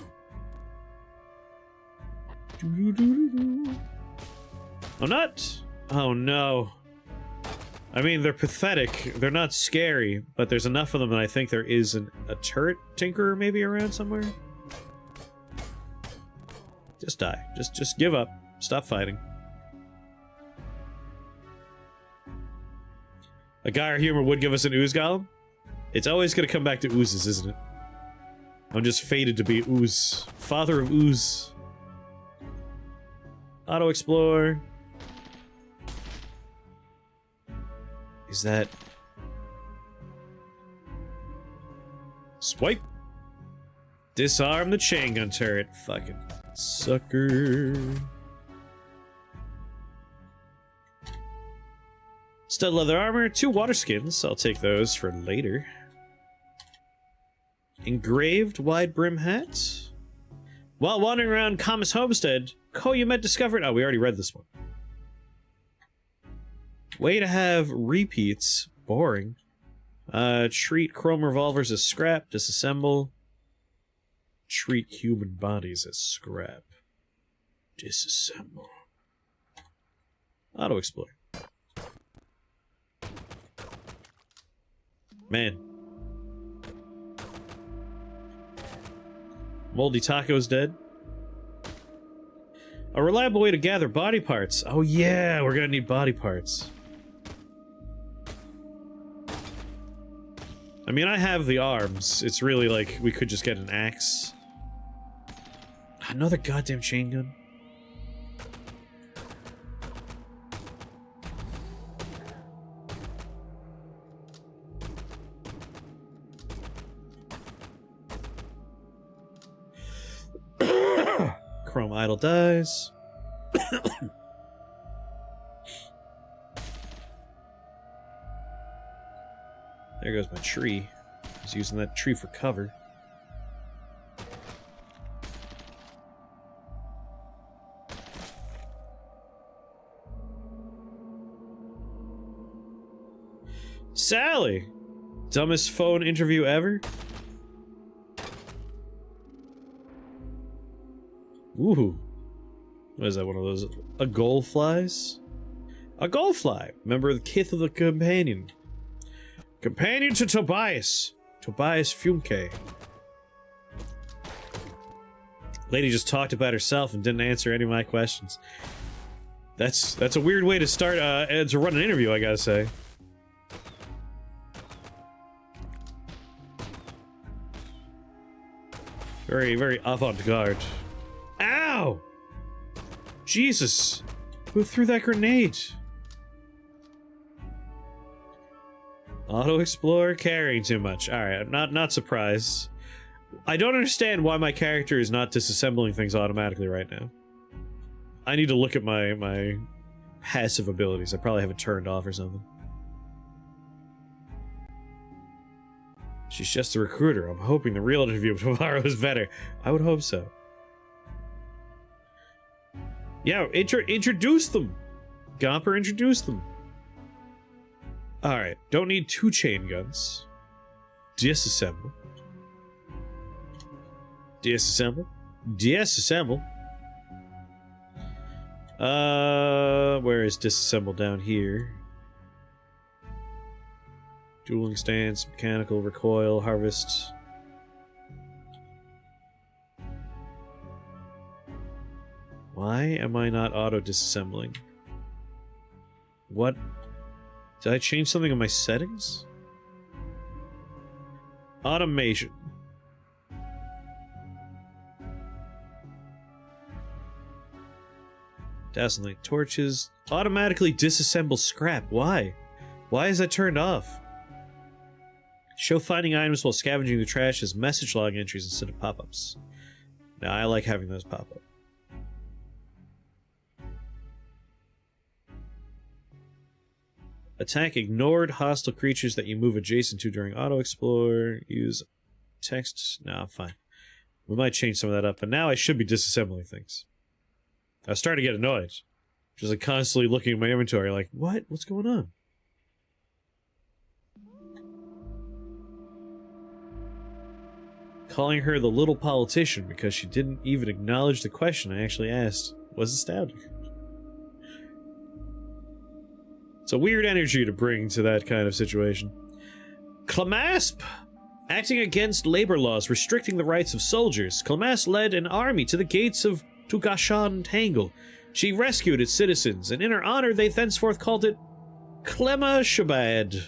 Speaker 1: Oh, not... Oh, no. I mean, they're pathetic. They're not scary, but there's enough of them that I think there is a turret tinkerer maybe around somewhere. Just die. Just give up. Stop fighting. A gyre humor would give us an ooze golem. It's always gonna come back to oozes, isn't it? I'm just fated to be ooze. Father of ooze. Auto explore. Is that... Swipe! Disarm the chain gun turret. Fucking sucker. Stud leather armor, 2 water skins. I'll take those for later. Engraved wide brim hat. While wandering around Kama's homestead, Koyumet discovered... Oh, we already read this one. Way to have repeats. Boring. Treat chrome revolvers as scrap. Disassemble. Treat human bodies as scrap. Disassemble. Auto explore. Man. Moldy Taco's dead. A reliable way to gather body parts. Oh yeah, we're gonna need body parts. I mean, I have the arms. It's really like we could just get an axe. Another goddamn chain gun. Chrome idol dies. There goes my tree. I was using that tree for cover. Sally! Dumbest phone interview ever? Ooh. What is that, one of those? A gull flies? A gull fly! Member of the kith of the companion. Companion to Tobias. Tobias Funke. Lady just talked about herself and didn't answer any of my questions. That's a weird way to start, to run an interview, I gotta say. Very, very avant-garde. Ow! Jesus! Who threw that grenade? Auto-explorer carrying too much. Alright, I'm not surprised. I don't understand why my character is not disassembling things automatically right now. I need to look at my passive abilities. I probably have it turned off or something. She's just a recruiter. I'm hoping the real interview tomorrow is better. I would hope so. Yeah, introduce them! Gomper, introduce them. Alright, don't need 2 chain guns. Disassemble. Disassemble. Disassemble. Where is disassemble down here? Dueling stance, mechanical, recoil, harvest. Why am I not auto-disassembling? What? Did I change something in my settings? Automation. Dazzling light torches. Automatically disassemble scrap. Why? Why is that turned off? Show finding items while scavenging the trash as message log entries instead of pop-ups. Now, I like having those pop up. Attack ignored hostile creatures that you move adjacent to during auto-explore. Use text. No, I'm fine. We might change some of that up, but now I should be disassembling things. I was starting to get annoyed. Just like constantly looking at my inventory like, what? What's going on? Calling her the little politician because she didn't even acknowledge the question I actually asked was astounding. It's a weird energy to bring to that kind of situation. Clamasp! Acting against labor laws restricting the rights of soldiers, Clamasp led an army to the gates of Tugashan Tangle. She rescued its citizens, and in her honor they thenceforth called it Klema Shabad.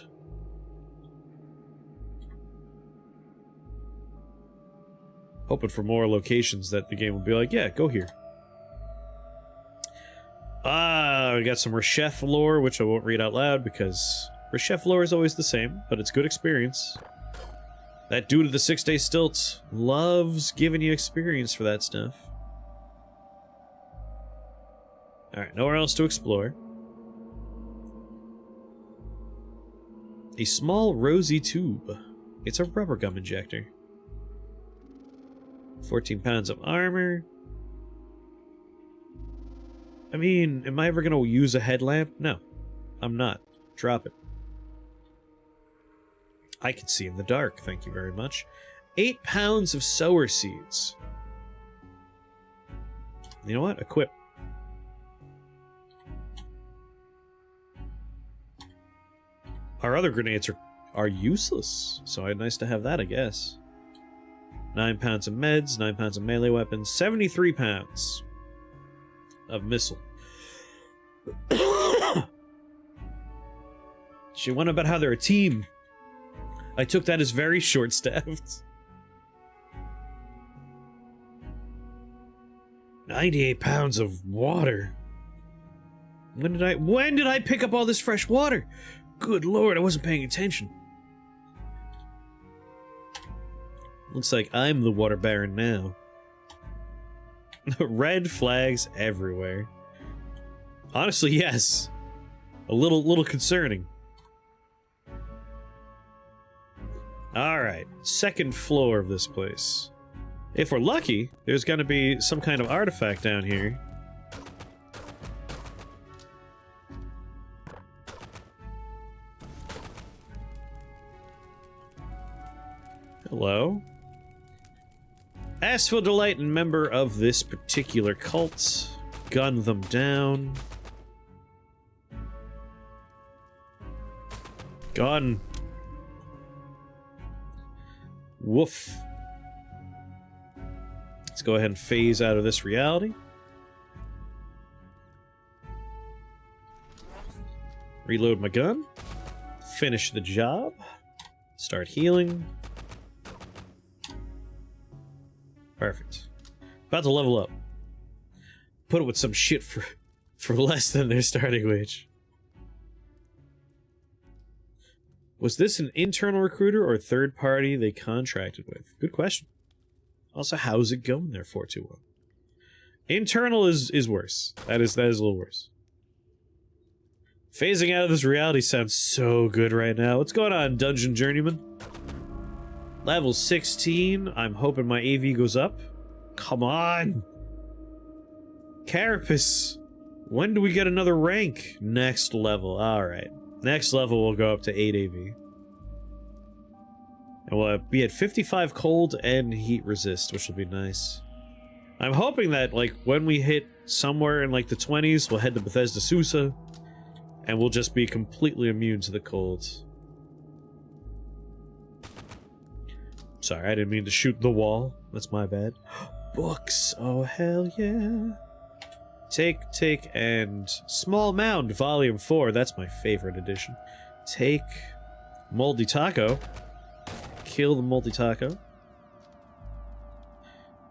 Speaker 1: Hoping for more locations that the game will be like, yeah, go here. We got some Reshef lore, which I won't read out loud because Reshef lore is always the same, but it's good experience. That dude of the 6-day stilts loves giving you experience for that stuff. Alright, nowhere else to explore. A small rosy tube. It's a rubber gum injector. 14 pounds of armor. I mean, am I ever going to use a headlamp? No, I'm not. Drop it. I can see in the dark, thank you very much. 8 pounds of sower seeds. You know what? Equip. Our other grenades are useless, so it's nice to have that, I guess. 9 pounds of meds, 9 pounds of melee weapons, 73 pounds of missile. She went about how they're a team. I took that as very short-staffed. 98 pounds of water. When did I pick up all this fresh water? Good lord, I wasn't paying attention. Looks like I'm the water baron now. Red flags everywhere. Honestly, yes. A little concerning. Alright, second floor of this place. If we're lucky, there's gonna be some kind of artifact down here. Hello? Ask for delight and member of this particular cult. Gun them down. Gun. Woof. Let's go ahead and phase out of this reality. Reload my gun. Finish the job. Start healing. Perfect. About to level up. Put it with some shit for less than their starting wage. Was this an internal recruiter or third party they contracted with? Good question. Also, how's it going there, 421? Internal is worse. That is a little worse. Phasing out of this reality sounds so good right now. What's going on, Dungeon Journeyman? Level 16. I'm hoping my AV goes up. Come on! Carapace! When do we get another rank? Next level. Alright. Next level we'll go up to 8 AV. And we'll be at 55 cold and heat resist, which will be nice. I'm hoping that, like, when we hit somewhere in, like, the 20s, we'll head to Bethesda Susa, and we'll just be completely immune to the cold. Sorry, I didn't mean to shoot the wall. That's my bad. Books! Oh, hell yeah. Take, and Small Mound, Volume 4. That's my favorite edition. Take Moldy Taco. Kill the Moldy Taco.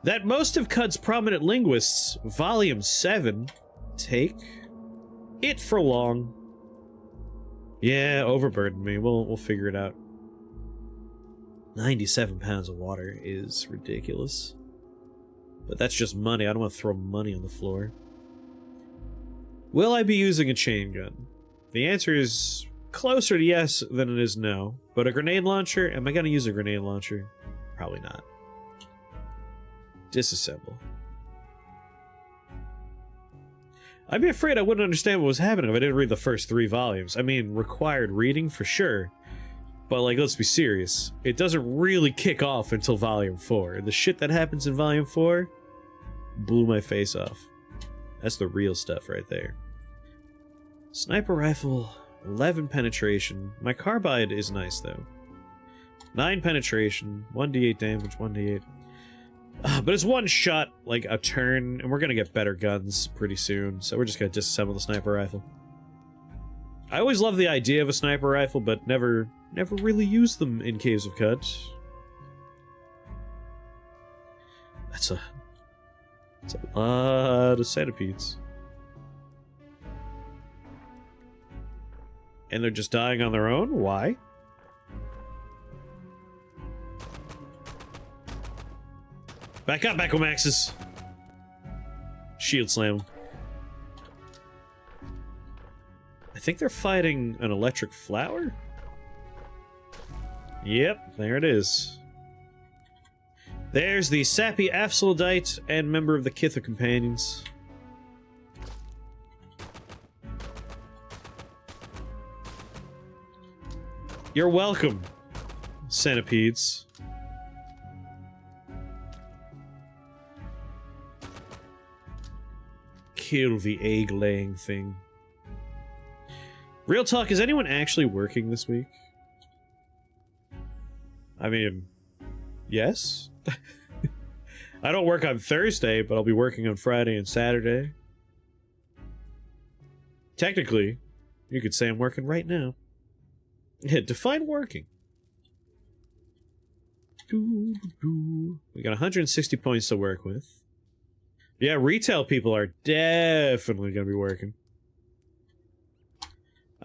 Speaker 1: That Most of Cud's Prominent Linguists, Volume 7. Take It for Long. Yeah, overburdened me. We'll figure it out. 97 pounds of water is ridiculous. But that's just money. I don't want to throw money on the floor. Will I be using a chain gun? The answer is closer to yes than it is no. But a grenade launcher? Am I going to use a grenade launcher? Probably not. Disassemble. I'd be afraid I wouldn't understand what was happening if I didn't read the first 3 volumes. I mean, required reading for sure. But, like, let's be serious. It doesn't really kick off until Volume 4. The shit that happens in Volume 4 blew my face off. That's the real stuff right there. Sniper rifle, 11 penetration. My carbide is nice, though. 9 penetration, 1d8 damage, 1d8. But it's one shot, like, a turn, and we're gonna get better guns pretty soon, so we're just gonna disassemble the sniper rifle. I always loved the idea of a sniper rifle, but never really used them in Caves of Cut. That's a lot of centipedes. And they're just dying on their own? Why? Back up, Echomaxes! Shield slam. I think they're fighting an electric flower? Yep, there it is. There's the sappy Apsolodite and member of the Kith of Companions. You're welcome, centipedes. Kill the egg-laying thing. Real talk, is anyone actually working this week? I mean, yes. I don't work on Thursday, but I'll be working on Friday and Saturday. Technically, you could say I'm working right now. Yeah, define working. We got 160 points to work with. Yeah, retail people are definitely going to be working.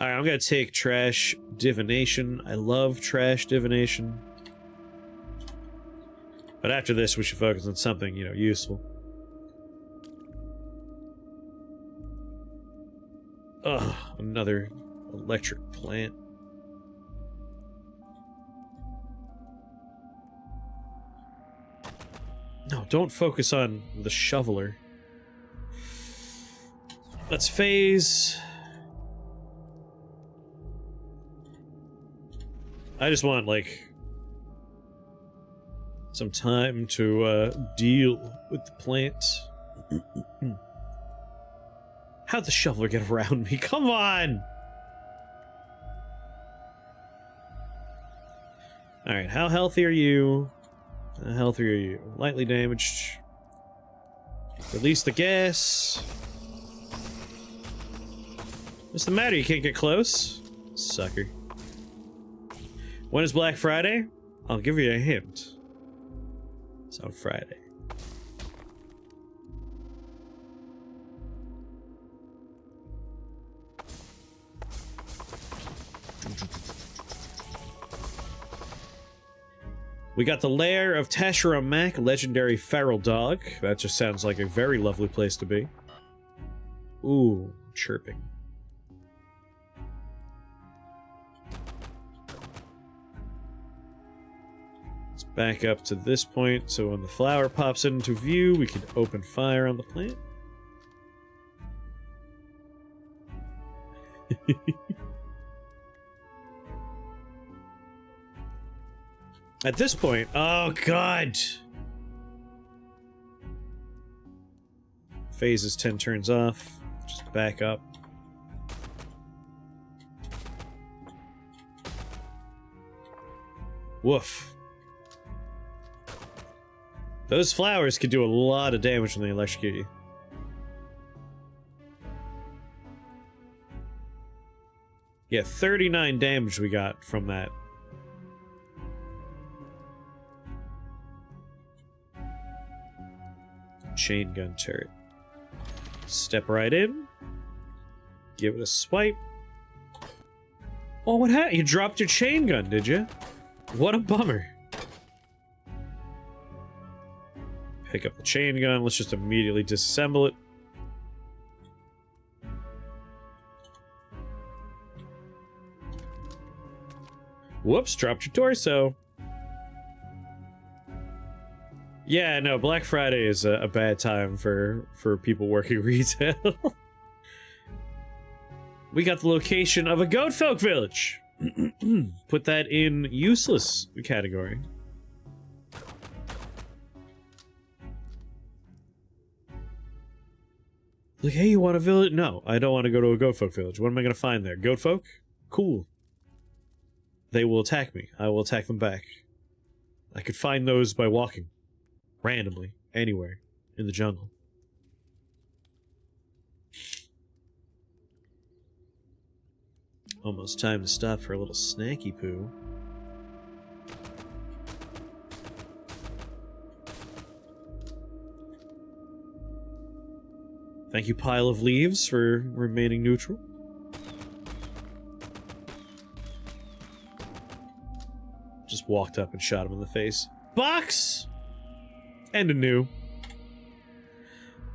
Speaker 1: Alright, I'm going to take Trash Divination. I love Trash Divination. But after this, we should focus on something, you know, useful. Ugh, another electric plant. No, don't focus on the shoveler. Let's phase. I just want, like, some time to deal with the plants. How'd the shoveler get around me? Come on! Alright, how healthy are you? How healthy are you? Lightly damaged. Release the gas. What's the matter? You can't get close? Sucker. When is Black Friday? I'll give you a hint. It's on Friday. We got the lair of Tashira Mac, legendary feral dog. That just sounds like a very lovely place to be. Ooh, chirping. Let's back up to this point so when the flower pops into view, we can open fire on the plant. At this point, oh god! Phases 10 turns off. Just back up. Woof. Those flowers could do a lot of damage when they electrocute you. Yeah, 39 damage we got from that. Chain gun turret. Step right in. Give it a swipe. Oh, what happened? You dropped your chain gun, did you? What a bummer. Pick up the chain gun. Let's just immediately disassemble it. Whoops, dropped your torso. Yeah, no, Black Friday is a bad time for people working retail. We got the location of a goat folk village. Put that in useless category. Like, hey, you want a village? No, I don't want to go to a goat folk village. What am I going to find there? Goat folk? Cool. They will attack me. I will attack them back. I could find those by walking. Randomly. Anywhere. In the jungle. Almost time to stop for a little snacky poo. Thank you, pile of leaves, for remaining neutral. Just walked up and shot him in the face. Box! And a new.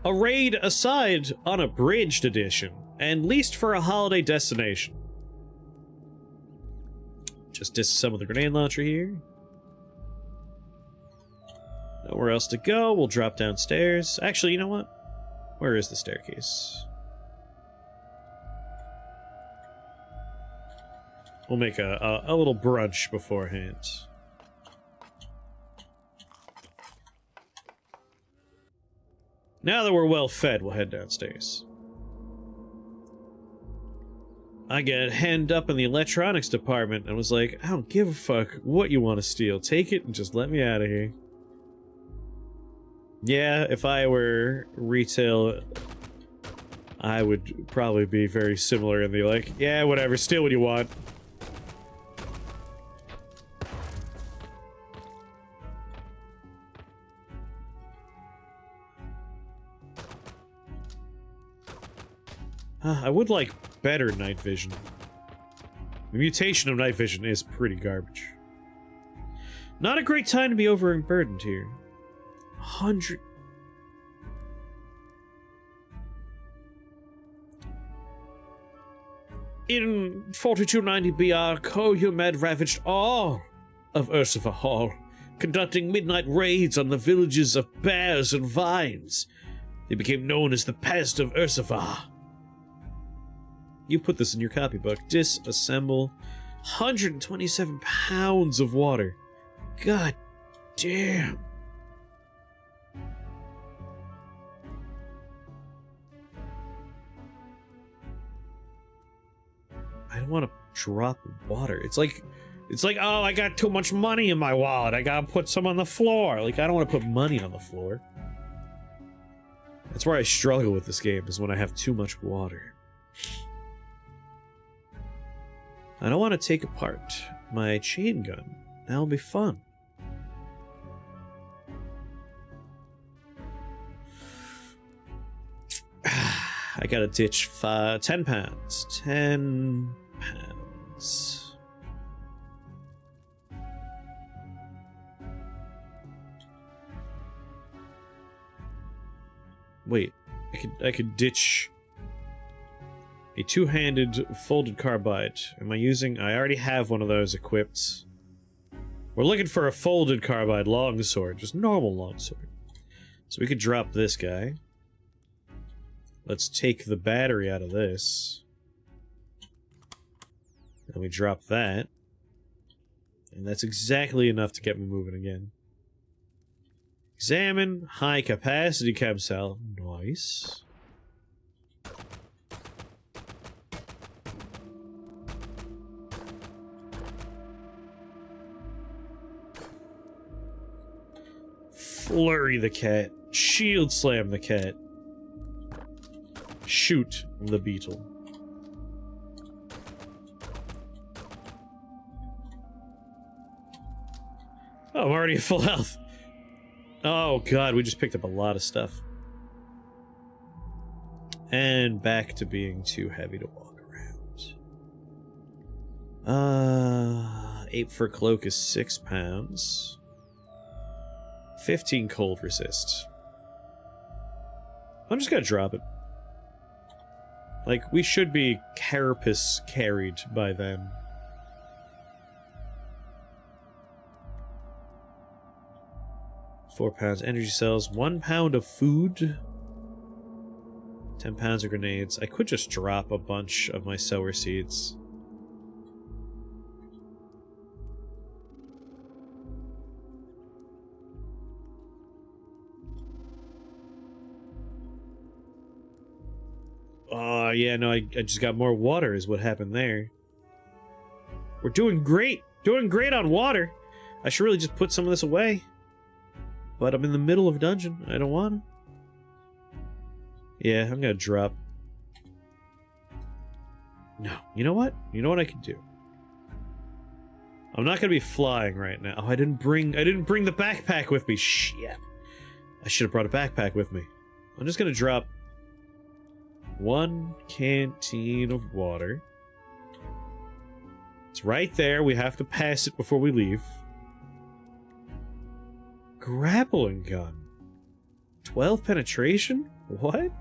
Speaker 1: A raid aside, unabridged edition, and leased for a holiday destination. Just disassemble the grenade launcher here. Nowhere else to go. We'll drop downstairs. Actually, you know what? Where is the staircase? We'll make a little brunch beforehand. Now that we're well fed, we'll head downstairs. I get hand up in the electronics department and was like, I don't give a fuck what you want to steal. Take it and just let me out of here. Yeah, if I were retail, I would probably be very similar in the like, yeah, whatever, steal what you want. I would like better night vision. The mutation of night vision is pretty garbage. Not a great time to be overburdened here. 100... In 4290 BR, Koyumed ravaged all of Ursiva Hall, conducting midnight raids on the villages of bears and vines. They became known as the Pest of Ursiva. You put this in your copybook. Disassemble. 127 pounds of water. God damn. I don't want to drop water. It's like, oh, I got too much money in my wallet. I gotta put some on the floor. Like, I don't want to put money on the floor. That's where I struggle with this game, is when I have too much water. I don't want to take apart my chain gun. That'll be fun. I gotta ditch 10 pounds. 10 pounds. Wait, I could ditch a two-handed folded carbide. Am I using... I already have one of those equipped. We're looking for a folded carbide longsword, just normal longsword. So we could drop this guy. Let's take the battery out of this. And we drop that. And that's exactly enough to get me moving again. Examine high capacity chem cell. Nice. Flurry the cat. Shield slam the cat. Shoot the beetle. Oh, I'm already at full health. Oh god, we just picked up a lot of stuff. And back to being too heavy to walk around. 8 for cloak is 6 pounds. 15 cold resist. I'm just gonna drop it. Like, we should be carapace carried by then. £4 energy cells, 1 pound of food, 10 pounds of grenades. I could just drop a bunch of my sower seeds. Oh, yeah, no, I just got more water is what happened there. We're doing great! Doing great on water! I should really just put some of this away. But I'm in the middle of a dungeon. I don't want to. Yeah, I'm gonna drop. No. You know what? You know what I can do? I'm not gonna be flying right now. Oh, I didn't bring the backpack with me. Shit. I should have brought a backpack with me. I'm just gonna drop 1 canteen of water. It's right there. We have to pass it before we leave. Grappling gun. 12 penetration? What?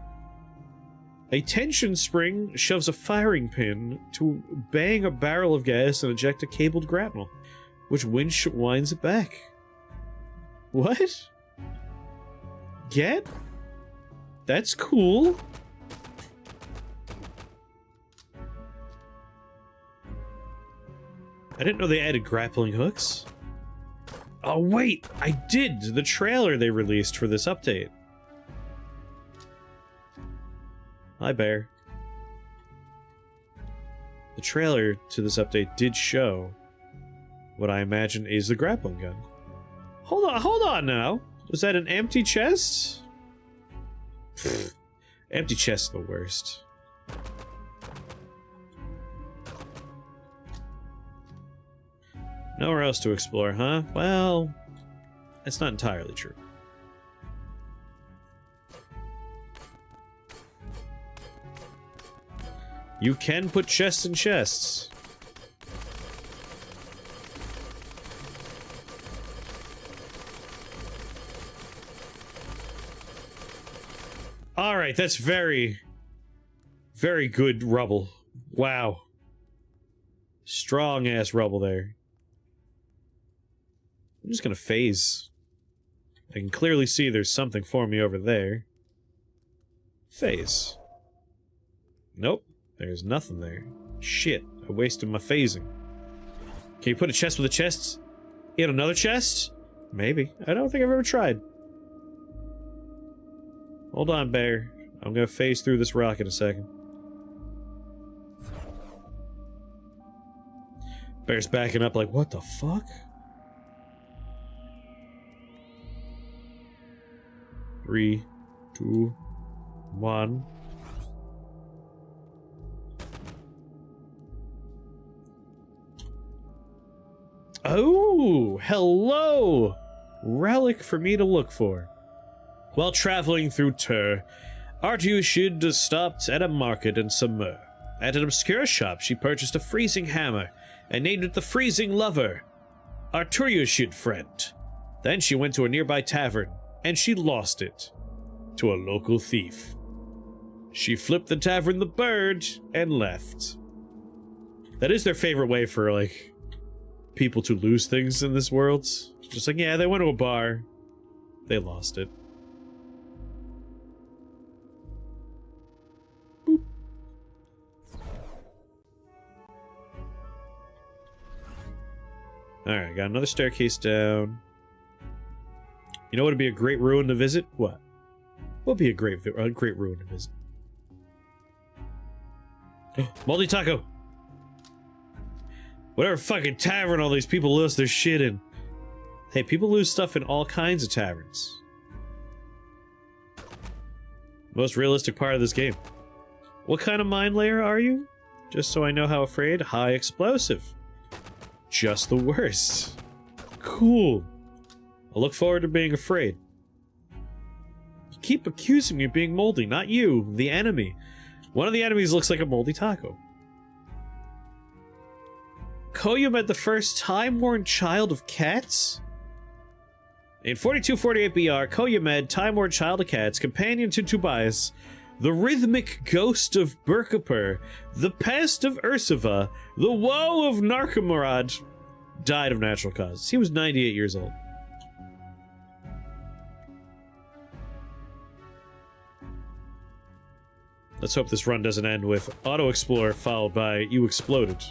Speaker 1: A tension spring shoves a firing pin to bang a barrel of gas and eject a cabled grapnel, which winds it back. What? Get? That's cool. I didn't know they added grappling hooks. Oh wait, I did! The trailer they released for this update. Hi, Bear. The trailer to this update did show what I imagine is the grappling gun. Hold on now. Was that an empty chest? Pfft. Empty chest's the worst. Nowhere else to explore, huh? Well, that's not entirely true. You can put chests in chests. Alright, that's very, very good rubble. Wow. Strong-ass rubble there. I'm just gonna phase. I can clearly see there's something for me over there. Phase. Nope, there's nothing there. Shit, I wasted my phasing. Can you put a chest with a chest in another chest? Maybe. I don't think I've ever tried. Hold on, Bear. I'm gonna phase through this rock in a second. Bear's backing up like, what the fuck? 3, 2, One. Oh, hello! Relic for me to look for. While traveling through Tur, Armadillo stopped at a market in Samur. At an obscure shop, she purchased a freezing hammer and named it the Freezing Lover, Armadillo friend. Then she went to a nearby tavern, and she lost it to a local thief. She flipped the tavern the bird and left. That is their favorite way for, like, people to lose things in this world. Just like, yeah, they went to a bar, they lost it. Boop. Alright, got another staircase down. You know what would be a great ruin to visit? What? What would be a great ruin to visit? Moldy Taco! Whatever fucking tavern all these people lose their shit in. Hey, people lose stuff in all kinds of taverns. Most realistic part of this game. What kind of mine layer are you? Just so I know how afraid. High explosive. Just the worst. Cool. I look forward to being afraid. You keep accusing me of being moldy, not you, the enemy. One of the enemies looks like a moldy taco. Koyumed, the first time-worn child of cats? In 4248 BR, Koyumed, time-worn child of cats, companion to Tobias, the rhythmic ghost of Berkapur, the pest of Ursova, the woe of Narcomarad, died of natural causes. He was 98 years old. Let's hope this run doesn't end with Auto Explorer followed by You Exploded.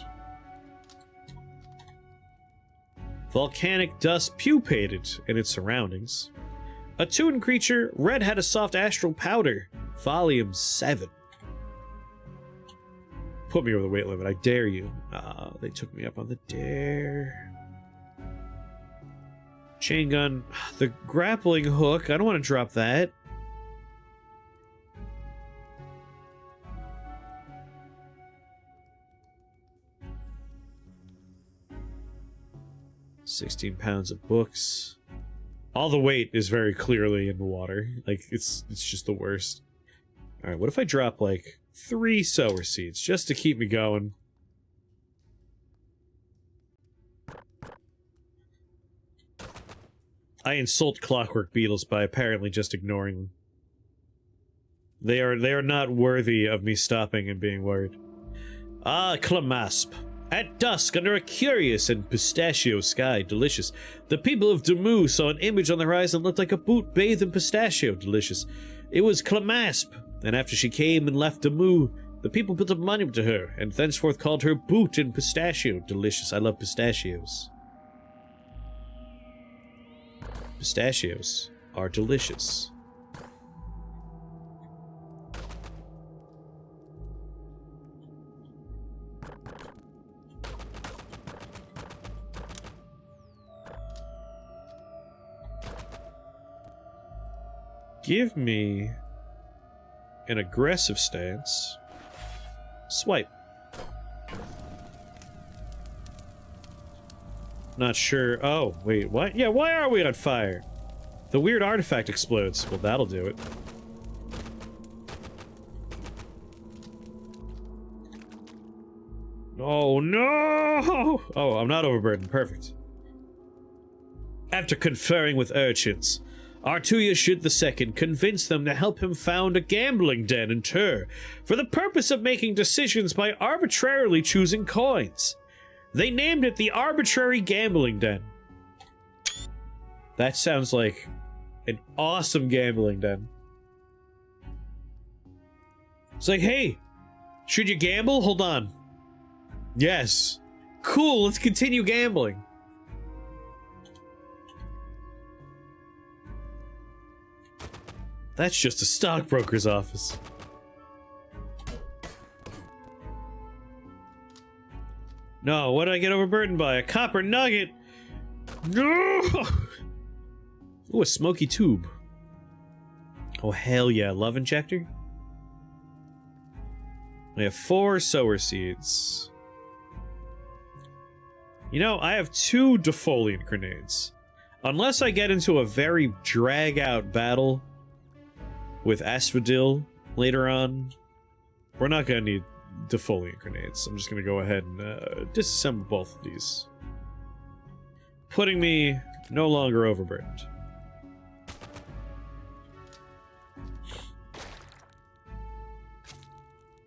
Speaker 1: Volcanic dust pupated in its surroundings. A toon creature, red had a soft astral powder. Volume 7. Put me over the weight limit, I dare you. They took me up on the dare. Chain gun. The grappling hook, I don't want to drop that. £16 pounds of books. All the weight is very clearly in the water. Like, it's just the worst. Alright, what if I drop, like, 3 sower seeds, just to keep me going? I insult clockwork beetles by apparently just ignoring them. They are not worthy of me stopping and being worried. Ah, Clamasp. At dusk, under a curious and pistachio sky, delicious. The people of Damu saw an image on the horizon that looked like a boot bathed in pistachio, delicious. It was Clamasp, and after she came and left Damu, the people built a monument to her, and thenceforth called her Boot in Pistachio, delicious. I love pistachios. Pistachios are delicious. Give me an aggressive stance. Swipe. Not sure. Oh, wait, what? Yeah, why are we on fire? The weird artifact explodes. Well, that'll do it. Oh, no! Oh, I'm not overburdened. Perfect. After conferring with urchins, Armadillo II convinced them to help him found a gambling den in Tur for the purpose of making decisions by arbitrarily choosing coins. They named it the Arbitrary Gambling Den. That sounds like an awesome gambling den. It's like, hey, should you gamble? Hold on. Yes. Cool, let's continue gambling. That's just a stockbroker's office. No, what did I get overburdened by? A copper nugget! No! Ooh, a smoky tube. Oh, hell yeah. Love injector? I have 4 sower seeds. You know, I have 2 defoliant grenades. Unless I get into a very drag-out battle with Asphodel later on, we're not gonna need defoliant grenades. I'm just gonna go ahead and disassemble both of these, putting me no longer overburdened.